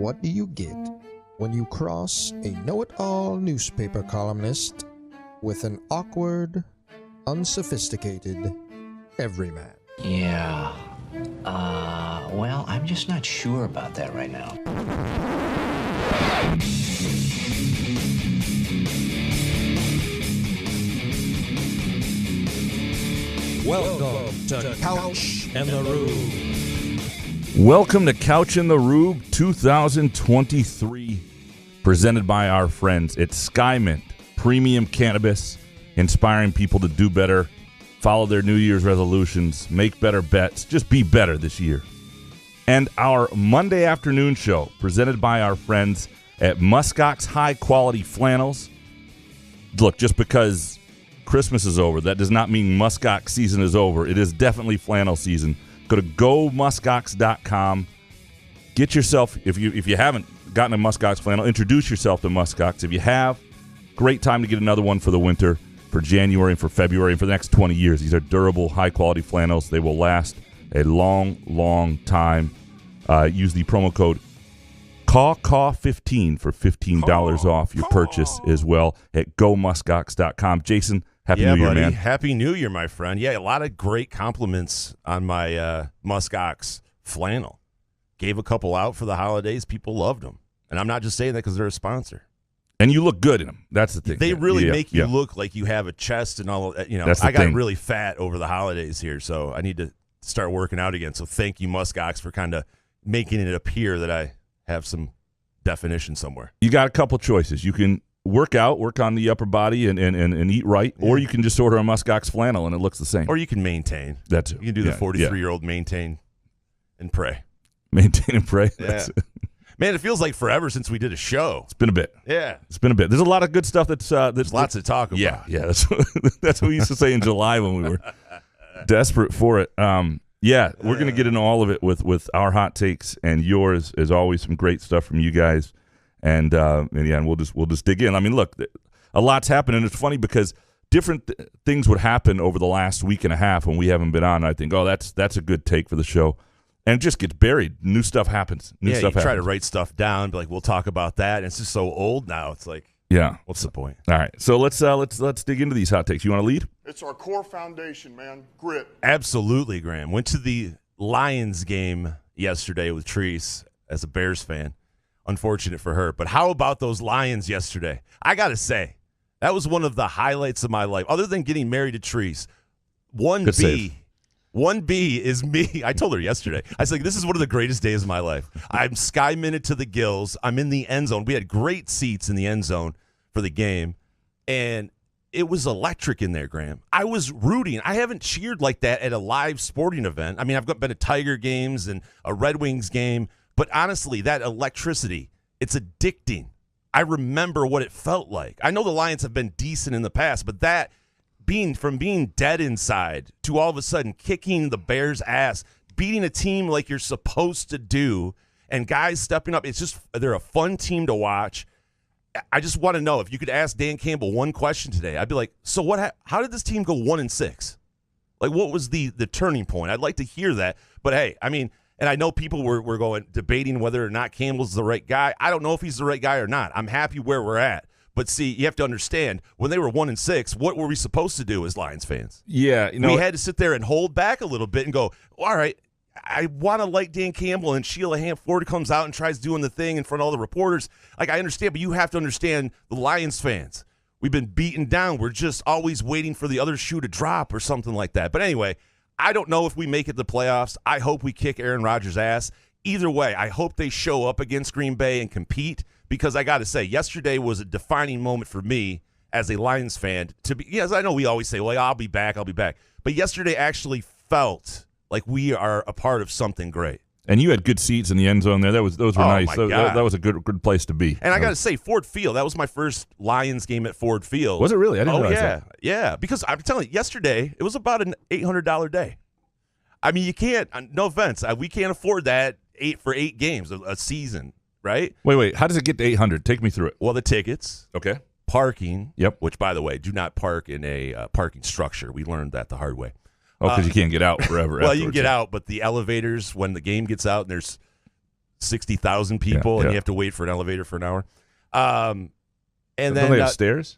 What do you get when you cross a know-it-all newspaper columnist with an awkward, unsophisticated everyman? Yeah. Well, I'm just not sure about that right now. Welcome to Couch and the Rube. Welcome to Couch in the Rube 2023, presented by our friends at Skymint Premium Cannabis, inspiring people to do better, follow their New Year's resolutions, make better bets, just be better this year. And our Monday afternoon show, presented by our friends at Muskox High Quality Flannels. Look, just because Christmas is over, that does not mean muskox season is over. It is definitely flannel season. Go to gomuskox.com. Get yourself, if you haven't gotten a Muskox flannel, introduce yourself to Muskox. If you have, great time to get another one for the winter, for January and for February and for the next 20 years. These are durable, high-quality flannels. They will last a long, long time. Use the promo code CAW15 for $15 off your purchase as well at gomuskox.com. Jason, Happy New Year, buddy. man. Happy New Year, my friend. Yeah, a lot of great compliments on my Muskox flannel. Gave a couple out for the holidays. People loved them. And I'm not just saying that because they're a sponsor. And you look good in them. That's the thing. They really make you look like you have a chest and all of that. You know, I got really fat over the holidays here, so I need to start working out again. So thank you, Muskox, for kind of making it appear that I have some definition somewhere. You got a couple choices. You can work on the upper body and eat right, or you can just order a Muskox flannel and it looks the same. Or you can maintain. That's it. You can do the 43-year-old maintain and pray. Maintain and pray. Yeah. That's it. Man, it feels like forever since we did a show. It's been a bit. Yeah. It's been a bit. There's a lot of good stuff that's lots to talk about. Yeah. That's what we used to say in July when we were desperate for it. We're going to get into all of it with our hot takes and yours. As always, some great stuff from you guys. And we'll just dig in. I mean, look, a lot's happened, and it's funny because different things would happen over the last week and a half when we haven't been on. And I think, that's a good take for the show, and it just gets buried. New stuff happens. You try to write stuff down, be like, we'll talk about that. And it's just so old now. It's like, what's the point? All right, so let's dig into these hot takes. You want to lead? It's our core foundation, man. Grit. Absolutely, Graham. Went to the Lions game yesterday with Treese as a Bears fan. Unfortunate for her. But how about those Lions yesterday? I got to say, that was one of the highlights of my life. Other than getting married to Treese, 1B is me. I told her yesterday. I was like, this is one of the greatest days of my life. I'm sky-minted to the gills. I'm in the end zone. We had great seats in the end zone for the game. And it was electric in there, Graham. I was rooting. I haven't cheered like that at a live sporting event. I mean, I've been to Tiger games and a Red Wings game. But honestly, that electricity, it's addicting. I remember what it felt like. I know the Lions have been decent in the past, but that from being dead inside to all of a sudden kicking the Bears' ass, beating a team like you're supposed to do, and guys stepping up, they're a fun team to watch. I just want to know, if you could ask Dan Campbell one question today, I'd be like, so what? How did this team go 1-6? Like, what was the turning point? I'd like to hear that. But hey, I mean, and I know people were debating whether or not Campbell's the right guy. I don't know if he's the right guy or not. I'm happy where we're at. But see, you have to understand, when they were 1-6, what were we supposed to do as Lions fans? Yeah, we had to sit there and hold back a little bit and go, all right, I want to like Dan Campbell, and Sheila Ham-Ford comes out and tries doing the thing in front of all the reporters. Like, I understand, but you have to understand the Lions fans. We've been beaten down. We're just always waiting for the other shoe to drop or something like that. But anyway, I don't know if we make it to the playoffs. I hope we kick Aaron Rodgers' ass. Either way, I hope they show up against Green Bay and compete, because I got to say, yesterday was a defining moment for me as a Lions fan. Yes, I know we always say, well, I'll be back. But yesterday actually felt like we are a part of something great. And you had good seats in the end zone there. Those were nice. That was a good place to be. And I got to say, Ford Field, that was my first Lions game at Ford Field. Was it really? I didn't realize that. Yeah, because I'm telling you, yesterday, it was about an $800 day. I mean, you can't, no offense, we can't afford that for 8 games a season, right? Wait. How does it get to 800? Take me through it. Well, the tickets. Okay. Parking. Yep. Which, by the way, do not park in a parking structure. We learned that the hard way. Oh, because you can't get out forever. Well, you can get out, but the elevators, when the game gets out and there's 60,000 people, and you have to wait for an elevator for an hour. And Don't then they have stairs?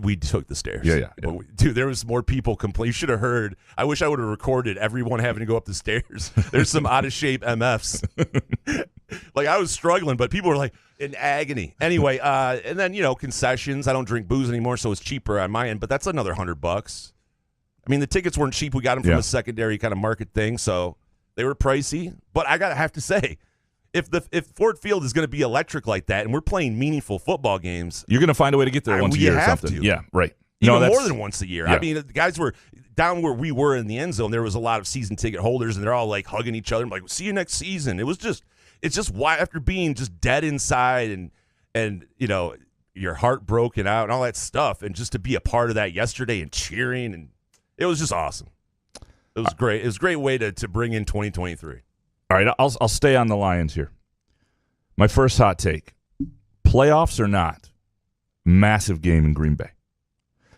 we took the stairs. Yeah. Dude, there was more people complain. You should have heard. I wish I would have recorded everyone having to go up the stairs. There's some out of shape MFs. Like, I was struggling, but people were like in agony. Anyway, and then, concessions. I don't drink booze anymore, so it's cheaper on my end, but that's another $100. I mean, the tickets weren't cheap. We got them from a secondary kind of market thing, so they were pricey. But I have to say, if Ford Field is going to be electric like that, and we're playing meaningful football games, you're going to find a way to get there once a year or something. To. Yeah, right. Even more than once a year. Yeah. I mean, the guys were down where we were in the end zone. There was a lot of season ticket holders, and they're all like hugging each other. I'm like, see you next season. It's just why, after being just dead inside and your heart broken out and all that stuff, and just to be a part of that yesterday and cheering, and it was just awesome. It was great. It was a great way to bring in 2023. All right, I'll stay on the Lions here. My first hot take: playoffs or not, massive game in Green Bay.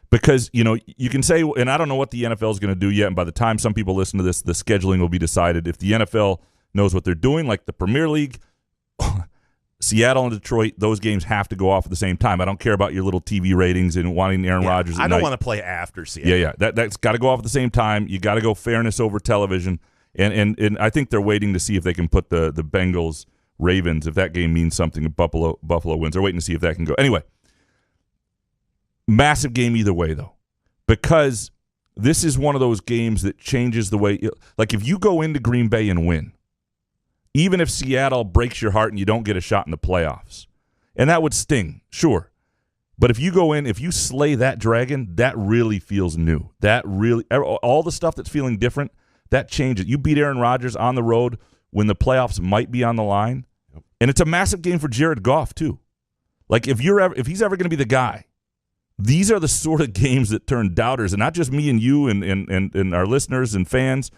Because, you can say, and I don't know what the NFL is going to do yet, and by the time some people listen to this, the scheduling will be decided. If the NFL knows what they're doing, like the Premier League, Seattle and Detroit, those games have to go off at the same time. I don't care about your little TV ratings and wanting Aaron Rodgers. I don't want to play after Seattle. Yeah. That's got to go off at the same time. You got to go fairness over television. And I think they're waiting to see if they can put the Bengals Ravens, if that game means something, if Buffalo wins. They're waiting to see if that can go. Anyway, massive game either way, though, because this is one of those games that changes the way. Like, if you go into Green Bay and win, even if Seattle breaks your heart and you don't get a shot in the playoffs, and that would sting, sure. But if you go in, if you slay that dragon, that really feels new. That really, all the stuff that's feeling different, that changes. You beat Aaron Rodgers on the road when the playoffs might be on the line, and it's a massive game for Jared Goff too. Like, if he's ever going to be the guy, these are the sort of games that turn doubters, and not just me and you and our listeners and fans,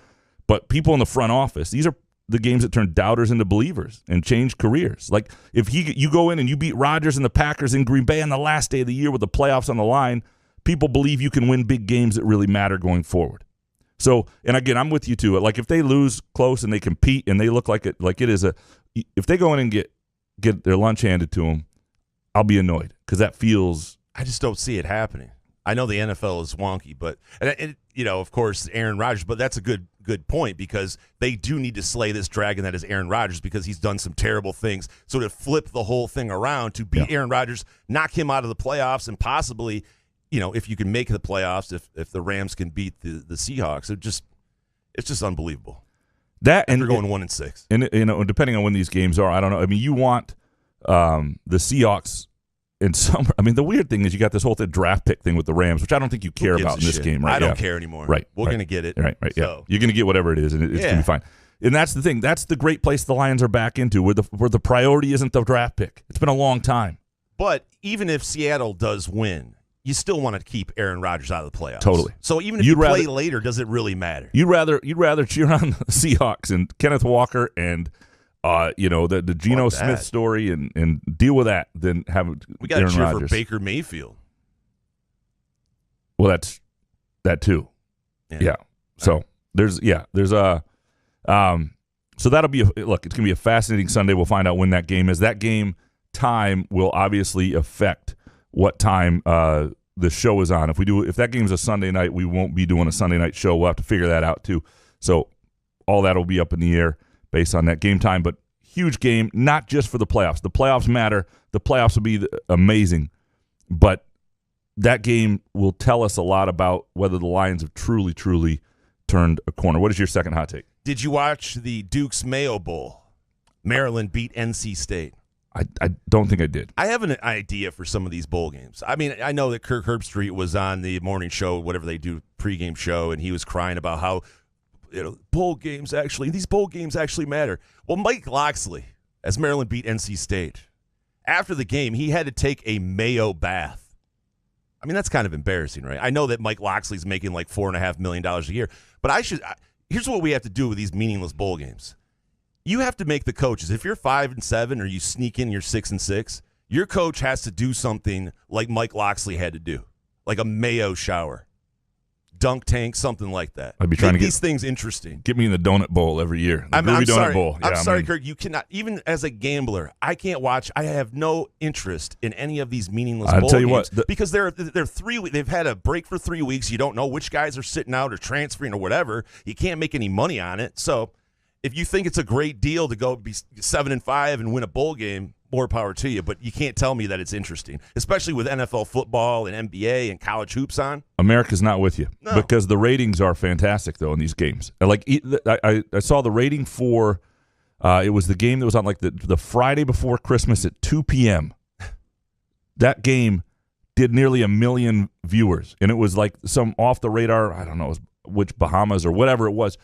but people in the front office. These are the games that turn doubters into believers and change careers. Like, if you go in and you beat Rodgers and the Packers in Green Bay on the last day of the year with the playoffs on the line, people believe you can win big games that really matter going forward. So, and again, I'm with you too. Like, if they lose close and they compete and they look like it is if they go in and get their lunch handed to them, I'll be annoyed because that feels. I just don't see it happening. I know the NFL is wonky, but of course, Aaron Rodgers. But that's a good point, because they do need to slay this dragon that is Aaron Rodgers, because he's done some terrible things. So to flip the whole thing around, to beat Aaron Rodgers, knock him out of the playoffs, and possibly, if you can make the playoffs, if the Rams can beat the Seahawks, it's just unbelievable. That, and they're going 1-6, and depending on when these games are, I don't know. I mean, you want the Seahawks. In summer, I mean, the weird thing is you got this whole draft pick thing with the Rams, which I don't think you care about in this game, right? I don't care anymore. Right. We're going to get it. Right. So. You're going to get whatever it is, and it's going to be fine. And that's the thing. That's the great place the Lions are back into, where the priority isn't the draft pick. It's been a long time. But even if Seattle does win, you still want to keep Aaron Rodgers out of the playoffs. Totally. So even if you play later, does it really matter? You'd rather cheer on the Seahawks and Kenneth Walker and the Geno Smith story and deal with that than have we got to cheer for Baker Mayfield. Well, that's that too. Yeah. So there's a so that'll be it's going to be a fascinating Sunday. We'll find out when that game is. That game time will obviously affect what time the show is on. If that game's a Sunday night, we won't be doing a Sunday night show. We'll have to figure that out too. So all that will be up in the air based on that game time, but huge game, not just for the playoffs. The playoffs matter. The playoffs will be amazing, but that game will tell us a lot about whether the Lions have truly, truly turned a corner. What is your second hot take? Did you watch the Duke's Mayo Bowl? Maryland beat NC State. I don't think I did. I have an idea for some of these bowl games. I mean, I know that Kirk Herbstreit was on the morning show, whatever they do, pregame show, and he was crying about how these bowl games actually matter. Well, Mike Locksley, as Maryland beat NC State, after the game, he had to take a mayo bath. I mean, that's kind of embarrassing, right? I know that Mike Locksley's making like $4.5 million a year, but here's what we have to do with these meaningless bowl games. You have to make the coaches, if you're 5-7 or you sneak in you're 6-6, your coach has to do something like Mike Locksley had to do, like a mayo shower. dunk tank, something like that. I'd be trying to get these things interesting. Get me in the donut bowl every year. I'm donut sorry. Bowl. I'm sorry, Kirk. You cannot, even as a gambler, I can't watch. I have no interest in any of these meaningless bowl tell you games what, because they're 3 weeks. They've had a break for 3 weeks. You don't know which guys are sitting out or transferring or whatever. You can't make any money on it. So if you think it's a great deal to go be 7-5 and win a bowl game, more power to you, but you can't tell me that it's interesting, especially with NFL football and NBA and college hoops on. America's not with you because the ratings are fantastic, though, in these games. Like I saw the rating for it was the game that was on like the Friday before Christmas at 2 p.m. That game did nearly 1 million viewers, and it was like some off the radar. I don't know which Bahamas or whatever it was,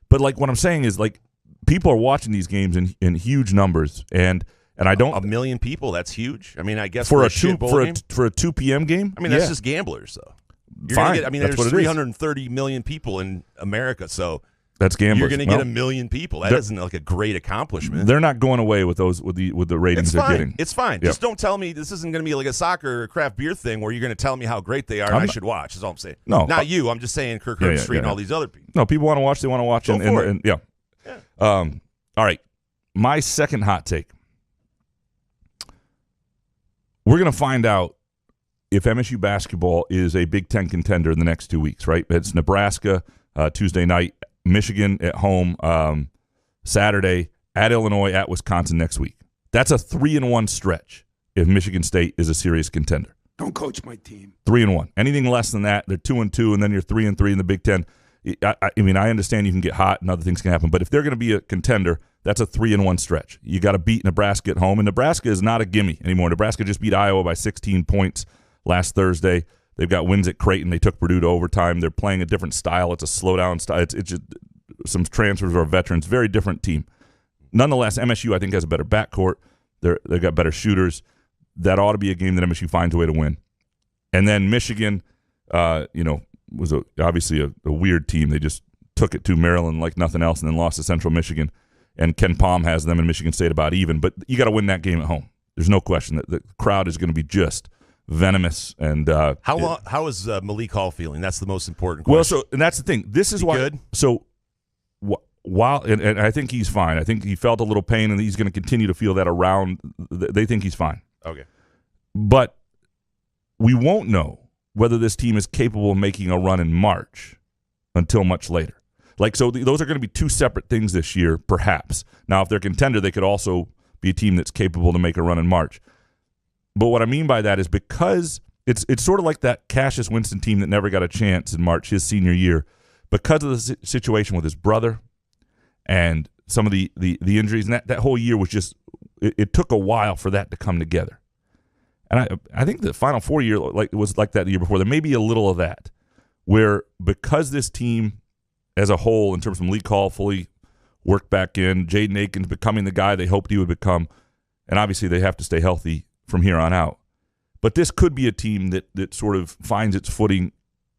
but like what I'm saying is like people are watching these games in huge numbers and I don't 1 million people. That's huge. I mean, I guess for a 2 p.m. game. I mean, that's just gamblers, though. Fine. There's 330 million people in America, so that's gamblers. You're going to get 1 million people. That isn't like a great accomplishment. They're not going away with those with the ratings they're getting. It's fine. Yep. Just don't tell me this isn't going to be like a soccer or craft beer thing where you're going to tell me how great they are and I should watch. That's all I'm saying. No, not you. I'm just saying Kirk Street and all these other people. No, people want to watch. They want to watch. Go for it. Yeah. All right. My second hot take. We're going to find out if MSU basketball is a Big Ten contender in the next 2 weeks, right? It's Nebraska Tuesday night, Michigan at home Saturday, at Illinois, at Wisconsin next week. That's a 3-1 stretch if Michigan State is a serious contender. Don't coach my team. 3-1. Anything less than that, they're 2-2, and then you're 3-3 in the Big Ten. I mean, I understand you can get hot and other things can happen, but if they're going to be a contender, that's a 3-1 stretch. You got to beat Nebraska at home, and Nebraska is not a gimme anymore. Nebraska just beat Iowa by 16 points last Thursday. They've got wins at Creighton. They took Purdue to overtime. They're playing a different style. It's a slow-down style. It's just some transfers or veterans. Very different team. Nonetheless, MSU, I think, has a better backcourt. They've got better shooters. That ought to be a game that MSU finds a way to win. And then Michigan, was obviously a weird team. They just took it to Maryland like nothing else and then lost to Central Michigan. And Ken Palm has them in Michigan State about even. But you got to win that game at home. There's no question that the crowd is going to be just venomous. And how is Malik Hall feeling? That's the most important question. Well, and that's the thing. This is why. Good? So while and I think he's fine. I think he felt a little pain, and he's going to continue to feel that around. They think he's fine. Okay. But we won't know whether this team is capable of making a run in March until much later. So those are going to be two separate things this year, perhaps. Now, if they're a contender, they could also be a team that's capable to make a run in March. But what I mean by that is because it's sort of like that Cassius Winston team that never got a chance in March, his senior year, because of the situation with his brother and some of the injuries. And that whole year was just it took a while for that to come together. And I think the Final Four year was like that the year before. There may be a little of that, where because this team as a whole, in terms of Malik Hall fully worked back in, Jaden Akins becoming the guy they hoped he would become, and obviously they have to stay healthy from here on out. But this could be a team that sort of finds its footing,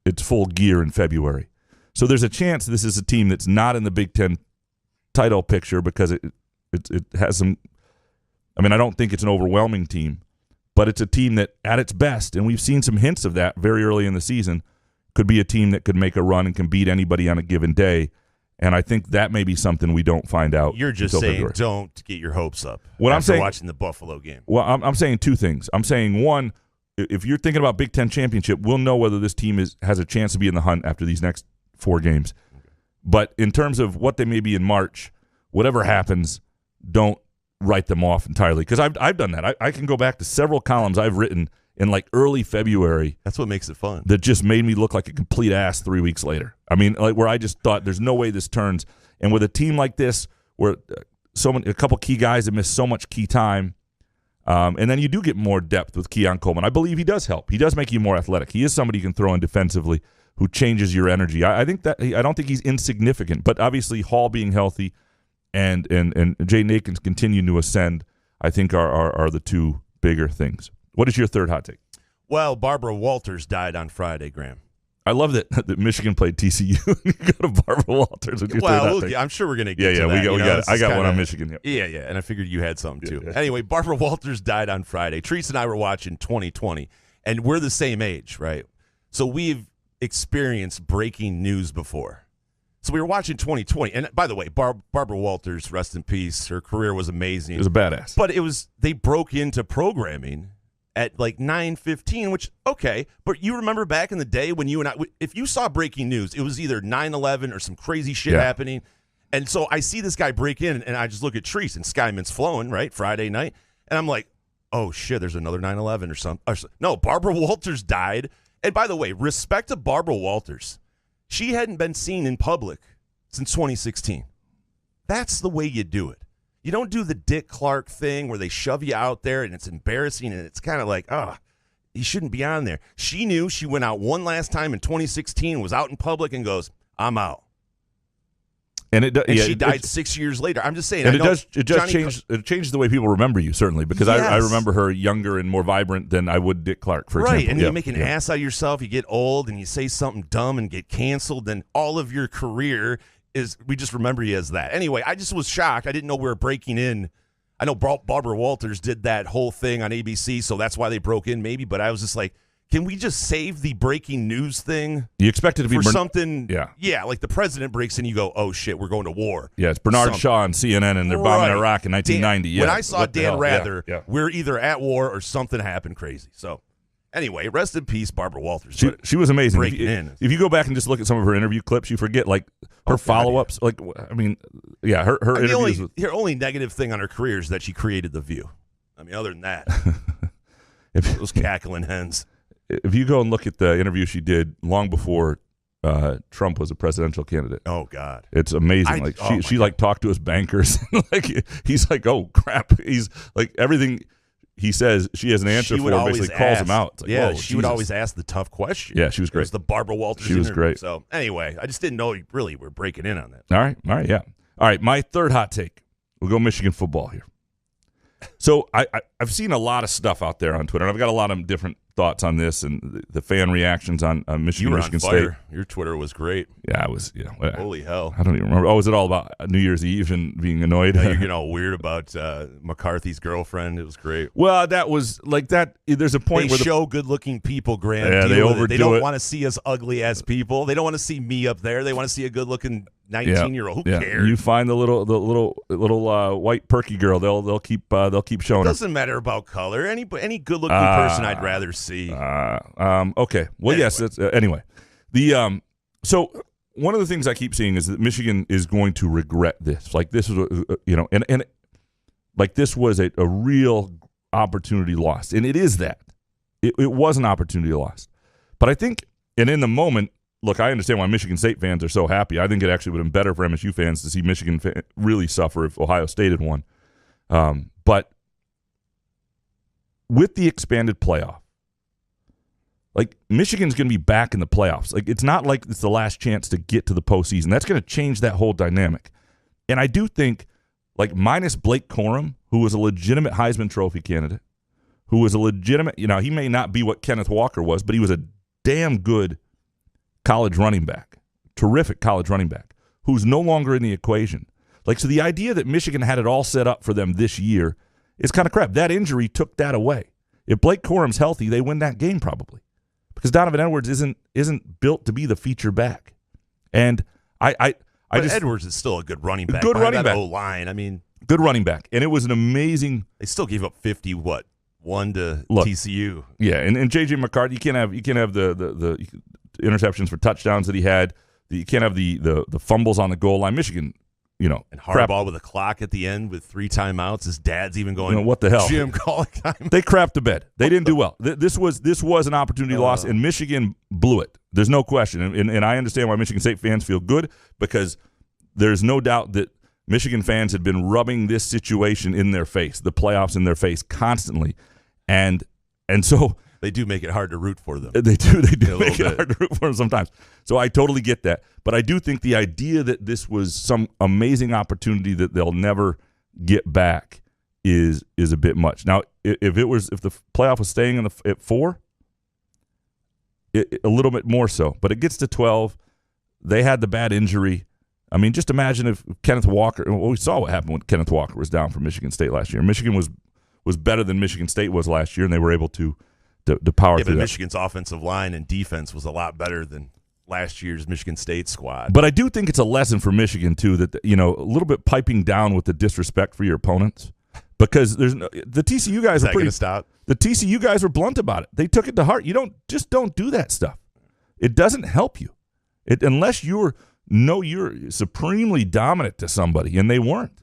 its full gear in February. So there's a chance this is a team that's not in the Big Ten title picture because it has some – I mean, I don't think it's an overwhelming team, but it's a team that at its best, and we've seen some hints of that very early in the season, could be a team that could make a run and can beat anybody on a given day. And I think that may be something we don't find out. You're just saying February. Don't get your hopes up after watching the Buffalo game. Well, I'm saying two things. I'm saying, one, if you're thinking about Big Ten championship, we'll know whether this team has a chance to be in the hunt after these next 4 games. Okay. But in terms of what they may be in March, whatever happens, don't write them off entirely. Because I've done that. I can go back to several columns I've written in early February. That's what makes it fun. That just made me look like a complete ass 3 weeks later. I mean, where I just thought there's no way this turns. And with a team like this, where a couple key guys have missed so much key time, and then you do get more depth with Keon Coleman. I believe he does help. He does make you more athletic. He is somebody you can throw in defensively who changes your energy. I think that I don't think he's insignificant, but obviously Hall being healthy and Jaden Akins continuing to ascend, I think are the two bigger things. What is your third hot take? Well, Barbara Walters died on Friday, Graham. I love that Michigan played TCU. You go to Barbara Walters. I'm sure we're going to get to that. We got it. I got one on Michigan. Yep. Yeah, and I figured you had something too. Anyway, Barbara Walters died on Friday. Treese and I were watching 2020, and we're the same age, right? So we've experienced breaking news before. So we were watching 2020, and by the way, Barbara Walters, rest in peace. Her career was amazing. It was a badass. But they broke into programming at like 9:15, which, okay. But you remember back in the day when you and I, if you saw breaking news, it was either 9/11 or some crazy shit happening. And so I see this guy break in, and I just look at Treese, and Skyman's flowing, right, Friday night. And I'm like, oh, shit, there's another 9/11 or something. No, Barbara Walters died. And by the way, respect to Barbara Walters. She hadn't been seen in public since 2016. That's the way you do it. You don't do the Dick Clark thing where they shove you out there and it's embarrassing and it's kind of like, you shouldn't be on there. She knew. She went out one last time in 2016, was out in public and goes, I'm out. And she died 6 years later. I'm just saying. And it does change. It changes the way people remember you, certainly, because I remember her younger and more vibrant than I would Dick Clark, for example. Right, and you make an ass out of yourself. You get old, and you say something dumb and get canceled. Then all of your career we just remember you as that. Anyway, I just was shocked. I didn't know we were breaking in. I know Barbara Walters did that whole thing on ABC, so that's why they broke in, maybe. But I was just like, can we just save the breaking news thing? You expect it to be for something? Yeah, like the president breaks in, you go, oh shit, we're going to war. Yeah, it's Bernard Shaw on CNN, and they're bombing Iraq in 1990. When I saw Dan Rather, we're either at war or something happened crazy. So anyway, rest in peace, Barbara Walters. She was amazing. If you go back and just look at some of her interview clips, you forget like her follow-ups. Like, I mean, her interviews. Her only negative thing on her career is that she created The View. I mean, other than that, those cackling hens. If you go and look at the interview she did long before Trump was a presidential candidate. Oh God, it's amazing. She like talked to his bankers. Like he's like, oh crap. He's like everything he says. She has an answer for. Basically calls him out. It's like, she would always ask the tough question. Yeah, she was great. It was the Barbara Walters. She was great. So anyway, I just didn't know you really were breaking in on that. All right, yeah. All right, my third hot take. We'll go Michigan football here. So I've seen a lot of stuff out there on Twitter, and I've got a lot of different thoughts on this and the fan reactions on Michigan State. Your Twitter was great. Yeah, I was. Yeah, holy hell! I don't even remember. Oh, was it all about New Year's Eve and being annoyed? You're getting all weird about McCarthy's girlfriend. It was great. Well, that was like that. There's a point where they show good-looking people, Graham. Yeah, they overdo it. They don't want to see us ugly as people. They don't want to see me up there. They want to see a good-looking 19-year-old. Who cares? You find the little white perky girl. They'll keep showing her. Doesn't matter about color. Any good-looking person I'd rather see. Okay. Well, anyway. Yes. That's, anyway, so one of the things I keep seeing is that Michigan is going to regret this. Like this was, and like this was a real opportunity lost, and it is that. It was an opportunity lost, but I think, and in the moment. Look, I understand why Michigan State fans are so happy. I think it actually would have been better for MSU fans to see Michigan really suffer if Ohio State had won. But with the expanded playoff, like Michigan's going to be back in the playoffs. Like it's not like it's the last chance to get to the postseason. That's going to change that whole dynamic. And I do think, like minus Blake Corum, who was a legitimate Heisman Trophy candidate, who was a legitimate, he may not be what Kenneth Walker was, but he was a damn good college running back, terrific college running back, who's no longer in the equation. Like, so the idea that Michigan had it all set up for them this year is kind of crap. That injury took that away. If Blake Corum's healthy, they win that game probably, because Donovan Edwards isn't built to be the feature back. And Edwards is still a good running back. Good running back. O-line. I mean, good running back, and it was an amazing. They still gave up 1 to TCU. Yeah, and JJ McCarthy, you can't have the interceptions for touchdowns that he had. You can't have the fumbles on the goal line. Michigan, and Harbaugh with a clock at the end with 3 timeouts. His dad's even going, what the hell? Jim, calling time. They crapped the bed. They didn't do well. This was an opportunity loss, and Michigan blew it. There's no question. And I understand why Michigan State fans feel good, because there's no doubt that Michigan fans had been rubbing this situation in their face, the playoffs in their face constantly. And so they do make it hard to root for them. They do make it hard to root for them sometimes. So I totally get that. But I do think the idea that this was some amazing opportunity that they'll never get back is a bit much. Now, if the playoff was staying at 4, a little bit more so. But it gets to 12. They had the bad injury. I mean, just imagine if Kenneth Walker. Well, we saw what happened when Kenneth Walker was down for Michigan State last year. Michigan was better than Michigan State was last year, and they were able to to power Yeah, through but that. Michigan's offensive line and defense was a lot better than last year's Michigan State squad. But I do think it's a lesson for Michigan too that a little bit piping down with the disrespect for your opponents, because the TCU guys are pretty. Stop? The TCU guys were blunt about it. They took it to heart. You don't do that stuff. It doesn't help you, unless you're supremely dominant to somebody, and they weren't.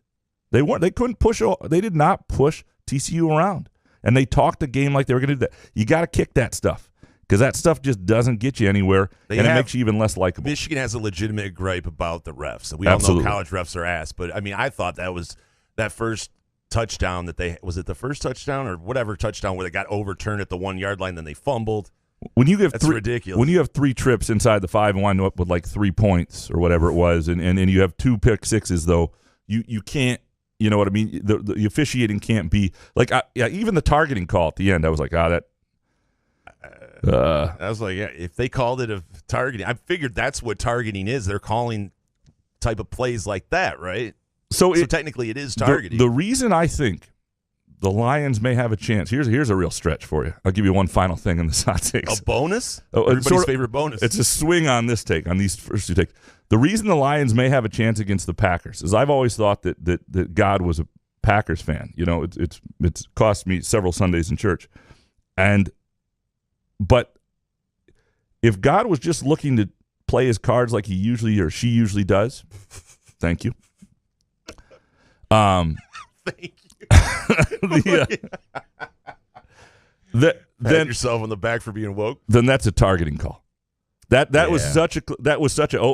They weren't. They couldn't push. They did not push TCU around, and they talked the game like they were going to do that. You got to kick that stuff, because that stuff just doesn't get you anywhere, and it makes you even less likable. Michigan has a legitimate gripe about the refs. We Absolutely. all know college refs are ass, but I mean, I thought that was that first touchdown was it the first touchdown or whatever touchdown where they got overturned at the 1 yard line, then they fumbled. When you That's ridiculous. When you have 3 trips inside the 5 and wind up with like 3 points or whatever it was, and you have 2 pick sixes, though, you can't. You know what I mean? The officiating can't be like even the targeting call at the end. I was like, that. I was like, yeah, if they called it a targeting, I figured that's what targeting is. They're calling type of plays like that, right? So technically it is targeting. The reason I think the Lions may have a chance, here's a real stretch for you. I'll give you one final thing in the hot takes. A bonus? Everybody's favorite bonus. It's a swing on this take, on these first 2 takes. The reason the Lions may have a chance against the Packers is I've always thought that God was a Packers fan. It's cost me several Sundays in church. But if God was just looking to play his cards like he usually or she usually does, thank you. Thank you. Pat yourself on the back for being woke. Then that's a targeting call. That was such a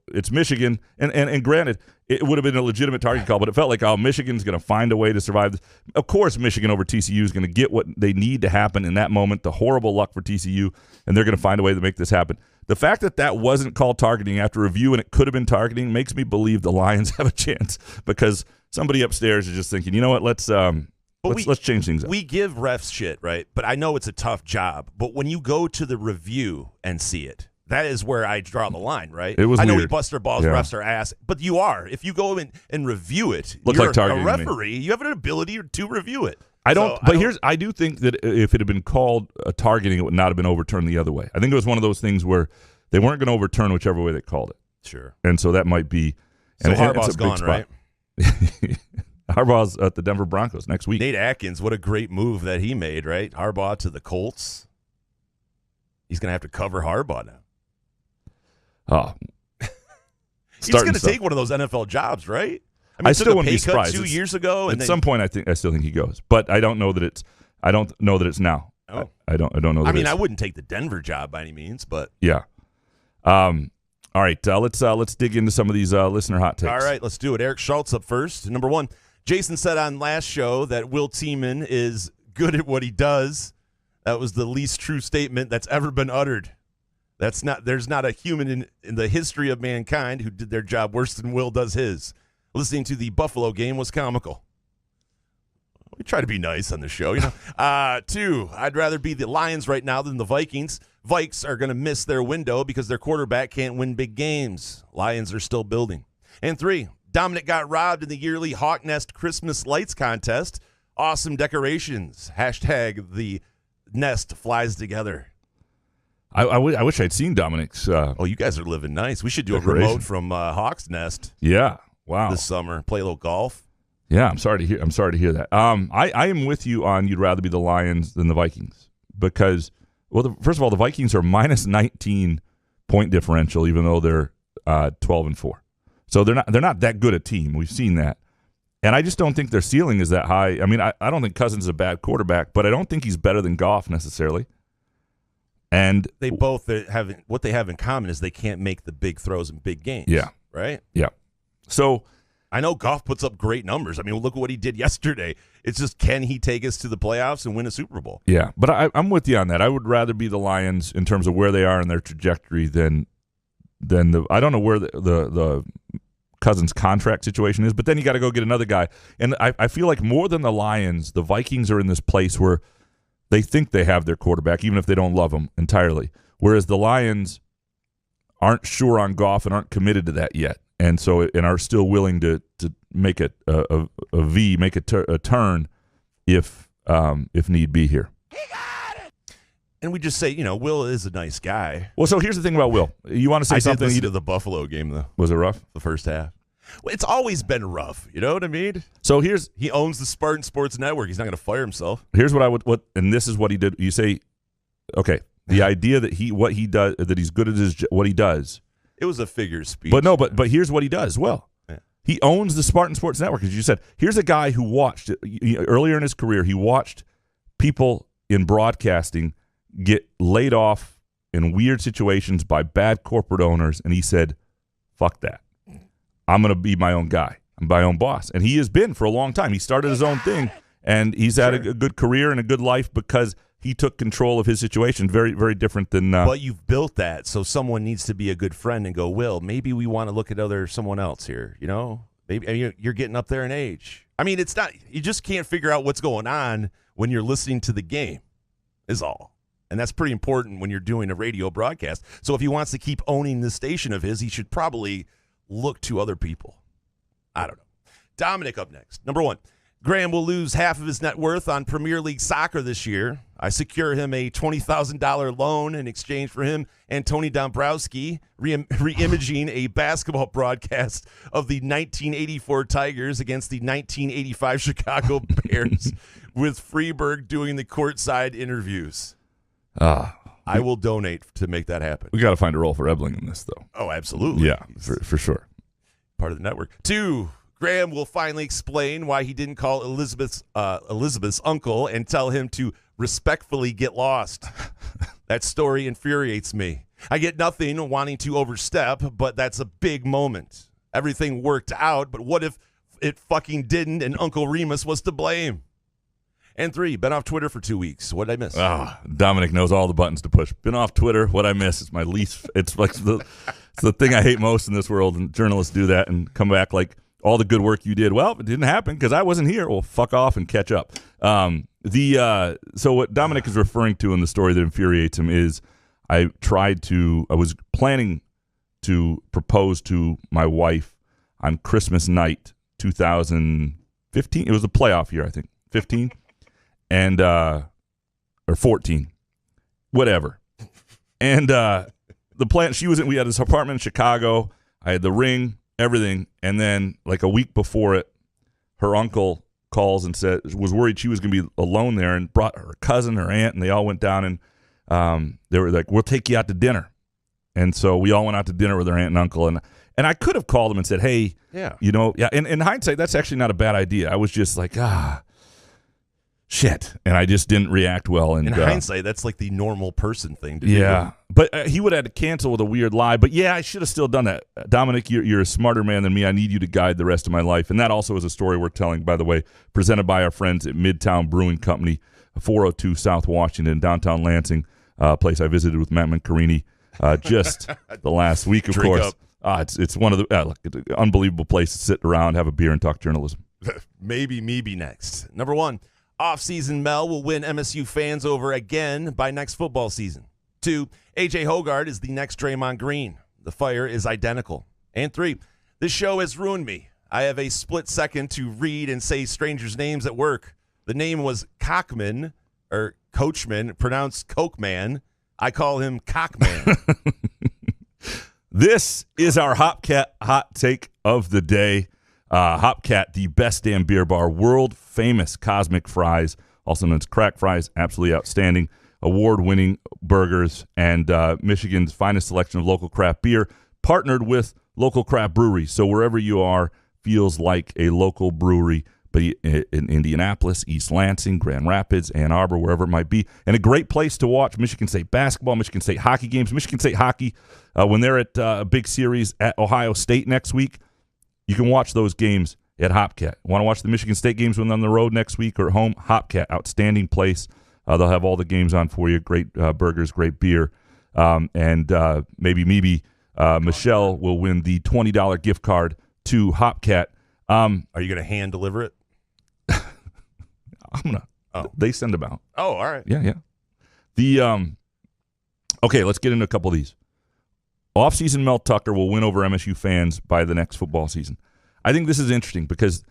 it's Michigan, and granted it would have been a legitimate target call, but it felt like Michigan's going to find a way to survive this. Of course, Michigan over TCU is going to get what they need to happen in that moment. The horrible luck for TCU, and they're going to find a way to make this happen. The fact that wasn't called targeting after review and it could have been targeting makes me believe the Lions have a chance, because somebody upstairs is just thinking, you know what, let's change things up. We give refs shit, right? But I know it's a tough job. But when you go to the review and see it, that is where I draw the line, right? It was I know weird. we bust our balls, refs are ass, but you are. If you go in and review it, Looks you're like targeting a referee. You have an ability to review it. I do think that if it had been called a targeting, it would not have been overturned the other way. I think it was one of those things where they weren't going to overturn whichever way they called it. Sure. And so that might be. So Harbaugh's gone, right? Harbaugh's at the Denver Broncos next week. Nate Atkins, what a great move that he made, right? Harbaugh to the Colts. He's going to have to cover Harbaugh now. Oh. He's going to take one of those NFL jobs, right? I mean, I still wouldn't be took a pay cut surprised. 2 years ago. At some point, I still think he goes, but I don't know that it's. I don't know that it's now. Oh. I don't know. I mean, I wouldn't take the Denver job by any means, but yeah. All right, let's dig into some of these listener hot takes. All right, let's do it. Eric Schultz up first. Number 1, Jason said on last show that Will Tiemann is good at what he does. That was the least true statement that's ever been uttered. There's not a human in the history of mankind who did their job worse than Will does his. Listening to the Buffalo game was comical. We try to be nice on the show, 2, I'd rather be the Lions right now than the Vikings. Vikes are going to miss their window because their quarterback can't win big games. Lions are still building. And 3, Dominic got robbed in the yearly Hawk Nest Christmas Lights contest. Awesome decorations. # the nest flies together. I wish I'd seen Dominic's. Oh, you guys are living nice. We should do a remote from Hawk's Nest. Yeah, wow. This summer, play a little golf. Yeah, I'm sorry to hear that. I am with you on you'd rather be the Lions than the Vikings because, first of all, the Vikings are minus 19 point differential, even though they're 12-4. So they're not that good a team. We've seen that, and I just don't think their ceiling is that high. I mean, I don't think Cousins is a bad quarterback, but I don't think he's better than Goff necessarily. And they both have what they have in common is they can't make the big throws in big games. Yeah, right. Yeah. So I know Goff puts up great numbers. I mean, look at what he did yesterday. It's just, can he take us to the playoffs and win a Super Bowl? Yeah, but I'm with you on that. I would rather be the Lions in terms of where they are in their trajectory than the. I don't know where the Cousins contract situation is, but then you got to go get another guy. And I feel like more than the Lions, the Vikings are in this place where they think they have their quarterback, even if they don't love him entirely. Whereas the Lions aren't sure on Goff and aren't committed to that yet. And so, and are still willing to make it a turn if need be here. And we just say, Will is a nice guy. Well, so here's the thing about Will. You want to say something? I did listen to the Buffalo game, though. Was it rough? The first half. Well, it's always been rough. You know what I mean? So he owns the Spartan Sports Network. He's not going to fire himself. Here's and this is what he did. You say, okay, the idea that that he's good at what he does. It was a figure of speech. But no, but here's what he does. Well, he owns the Spartan Sports Network, as you said. Here's a guy who watched earlier in his career. He watched people in broadcasting get laid off in weird situations by bad corporate owners, and he said, fuck that. I'm going to be my own guy. I'm my own boss. And he has been for a long time. He started his own thing, and he's had a good career and a good life because he took control of his situation. Very, very different than Well, you've built that, so someone needs to be a good friend and go, Will, maybe we want to look at someone else here, Maybe you're getting up there in age. I mean, it's not – you just can't figure out what's going on when you're listening to the game is all. And that's pretty important when you're doing a radio broadcast. So if he wants to keep owning this station of his, he should probably look to other people. I don't know. Dominic up next. Number 1, Graham will lose half of his net worth on Premier League soccer this year. I secure him a $20,000 loan in exchange for him and Tony Dombrowski re-imaging a basketball broadcast of the 1984 Tigers against the 1985 Chicago Bears with Freeberg doing the courtside interviews. I will donate to make that happen. We got to find a role for Ebling in this, though. Oh, absolutely. Yeah, for sure. Part of the network. 2, Graham will finally explain why he didn't call Elizabeth's uncle and tell him to respectfully get lost. That story infuriates me. I get nothing wanting to overstep, but that's a big moment. Everything worked out, but what if it fucking didn't and Uncle Remus was to blame? And 3, been off Twitter for 2 weeks. What did I miss? Dominic knows all the buttons to push. Been off Twitter. What I miss? It's my least. It's like it's the thing I hate most in this world. And journalists do that and come back like all the good work you did. Well, it didn't happen because I wasn't here. Well, fuck off and catch up. So what Dominic is referring to in the story that infuriates him is I was planning to propose to my wife on Christmas night 2015. It was a playoff year, I think. 15. And or 14, whatever. And the plan, we had this apartment in Chicago. I had the ring, everything. And then like a week before it, her uncle calls and was worried she was going to be alone there and brought her cousin, her aunt, and they all went down and they were like, we'll take you out to dinner. And so we all went out to dinner with her aunt and uncle. And I could have called them and said, hey, in hindsight, that's actually not a bad idea. I was just like, shit, and I just didn't react well. And in hindsight, that's like the normal person thing to do. Yeah, but he would have had to cancel with a weird lie. But yeah, I should have still done that. Dominic, you're a smarter man than me. I need you to guide the rest of my life. And that also is a story we're telling, by the way, presented by our friends at Midtown Brewing Company, 402 South Washington, downtown Lansing, place I visited with Matt Mancarini just the last week, of course. It's one of the unbelievable place to sit around, have a beer, and talk journalism. Maybe me be next. Number 1. Off-season Mel will win MSU fans over again by next football season. 2, A.J. Hoggard is the next Draymond Green. The fire is identical. And 3, this show has ruined me. I have a split second to read and say strangers' names at work. The name was Cockman, or Coachman, pronounced Cokeman. I call him Cockman. This is our Hopcat hot take of the day. Hopcat, the best damn beer bar, world famous cosmic fries, also known as crack fries, absolutely outstanding, award-winning burgers, and Michigan's finest selection of local craft beer, partnered with local craft breweries. So wherever you are, feels like a local brewery, but in Indianapolis, East Lansing, Grand Rapids, Ann Arbor, wherever it might be, and a great place to watch Michigan State basketball, Michigan State hockey games. Michigan State hockey, when they're at a big series at Ohio State next week, you can watch those games at Hopcat. Want to watch the Michigan State games when they're on the road next week or at home? Hopcat, outstanding place. They'll have all the games on for you. Great burgers, great beer. And maybe Michelle will win the $20 gift card to Hopcat. Are you going to hand deliver it? I'm going to. Oh. They send them out. Oh, all right. Yeah. Okay, let's get into a couple of these. Off-season Mel Tucker will win over MSU fans by the next football season. I think this is interesting because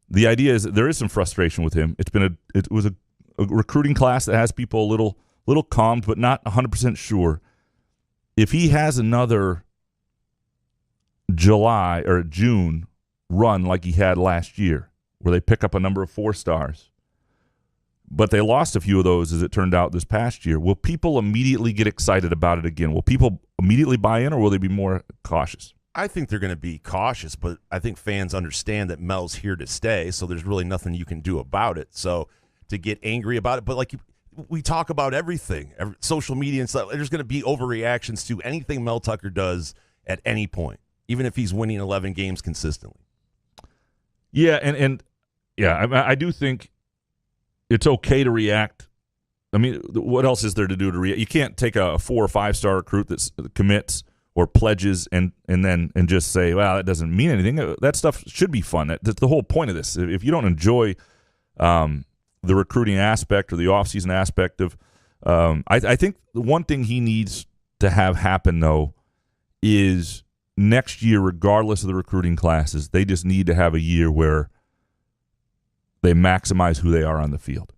the idea is that there is some frustration with him. It was a recruiting class that has people a little calmed, but not 100% sure. If he has another July or June run like he had last year, where they pick up a number of 4 stars, but they lost a few of those, as it turned out, this past year, will people immediately get excited about it again? Will people immediately buy in, or will they be more cautious? I think they're going to be cautious, but I think fans understand that Mel's here to stay, so there's really nothing you can do about it. So to get angry about it, but like we talk about everything, social media and stuff, there's going to be overreactions to anything Mel Tucker does at any point, even if he's winning 11 games consistently. Yeah, and I do think it's okay to react. I mean, what else is there to do to react? You can't take a 4 or 5 star recruit that commits or pledges and just say, well, that doesn't mean anything. That stuff should be fun. That's the whole point of this. If you don't enjoy the recruiting aspect or the offseason aspect of I think the one thing he needs to have happen, though, is next year, regardless of the recruiting classes, they just need to have a year where they maximize who they are on the field.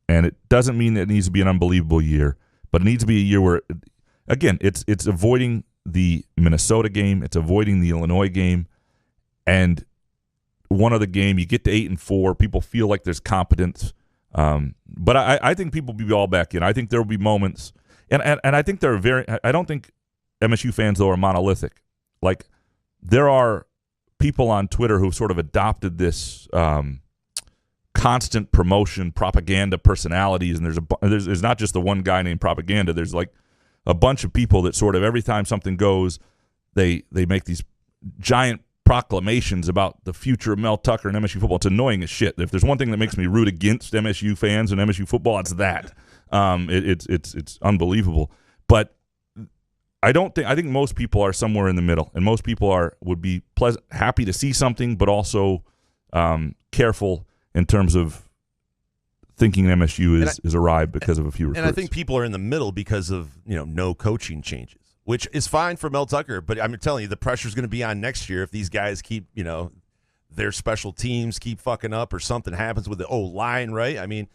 And it doesn't mean that it needs to be an unbelievable year, but it needs to be a year where, again, it's avoiding the Minnesota game, it's avoiding the Illinois game, and one other game, you get to 8-4, people feel like there's competence. But I think people will be all back in. I think there will be moments, and I think I don't think MSU fans, though, are monolithic. Like, there are people on Twitter who've sort of adopted this constant promotion, propaganda personalities, and there's not just the one guy named Propaganda. There's like a bunch of people that sort of every time something goes, they make these giant proclamations about the future of Mel Tucker and MSU football. It's annoying as shit. If there's one thing that makes me root against MSU fans and MSU football, it's that. It's unbelievable. But I think most people are somewhere in the middle, and most people would be happy to see something, but also careful in terms of thinking MSU is arrived because of a few recruits. And I think people are in the middle because of no coaching changes, which is fine for Mel Tucker. But I'm telling you, the pressure's going to be on next year if these guys keep their special teams keep fucking up or something happens with the O-line, right? I mean,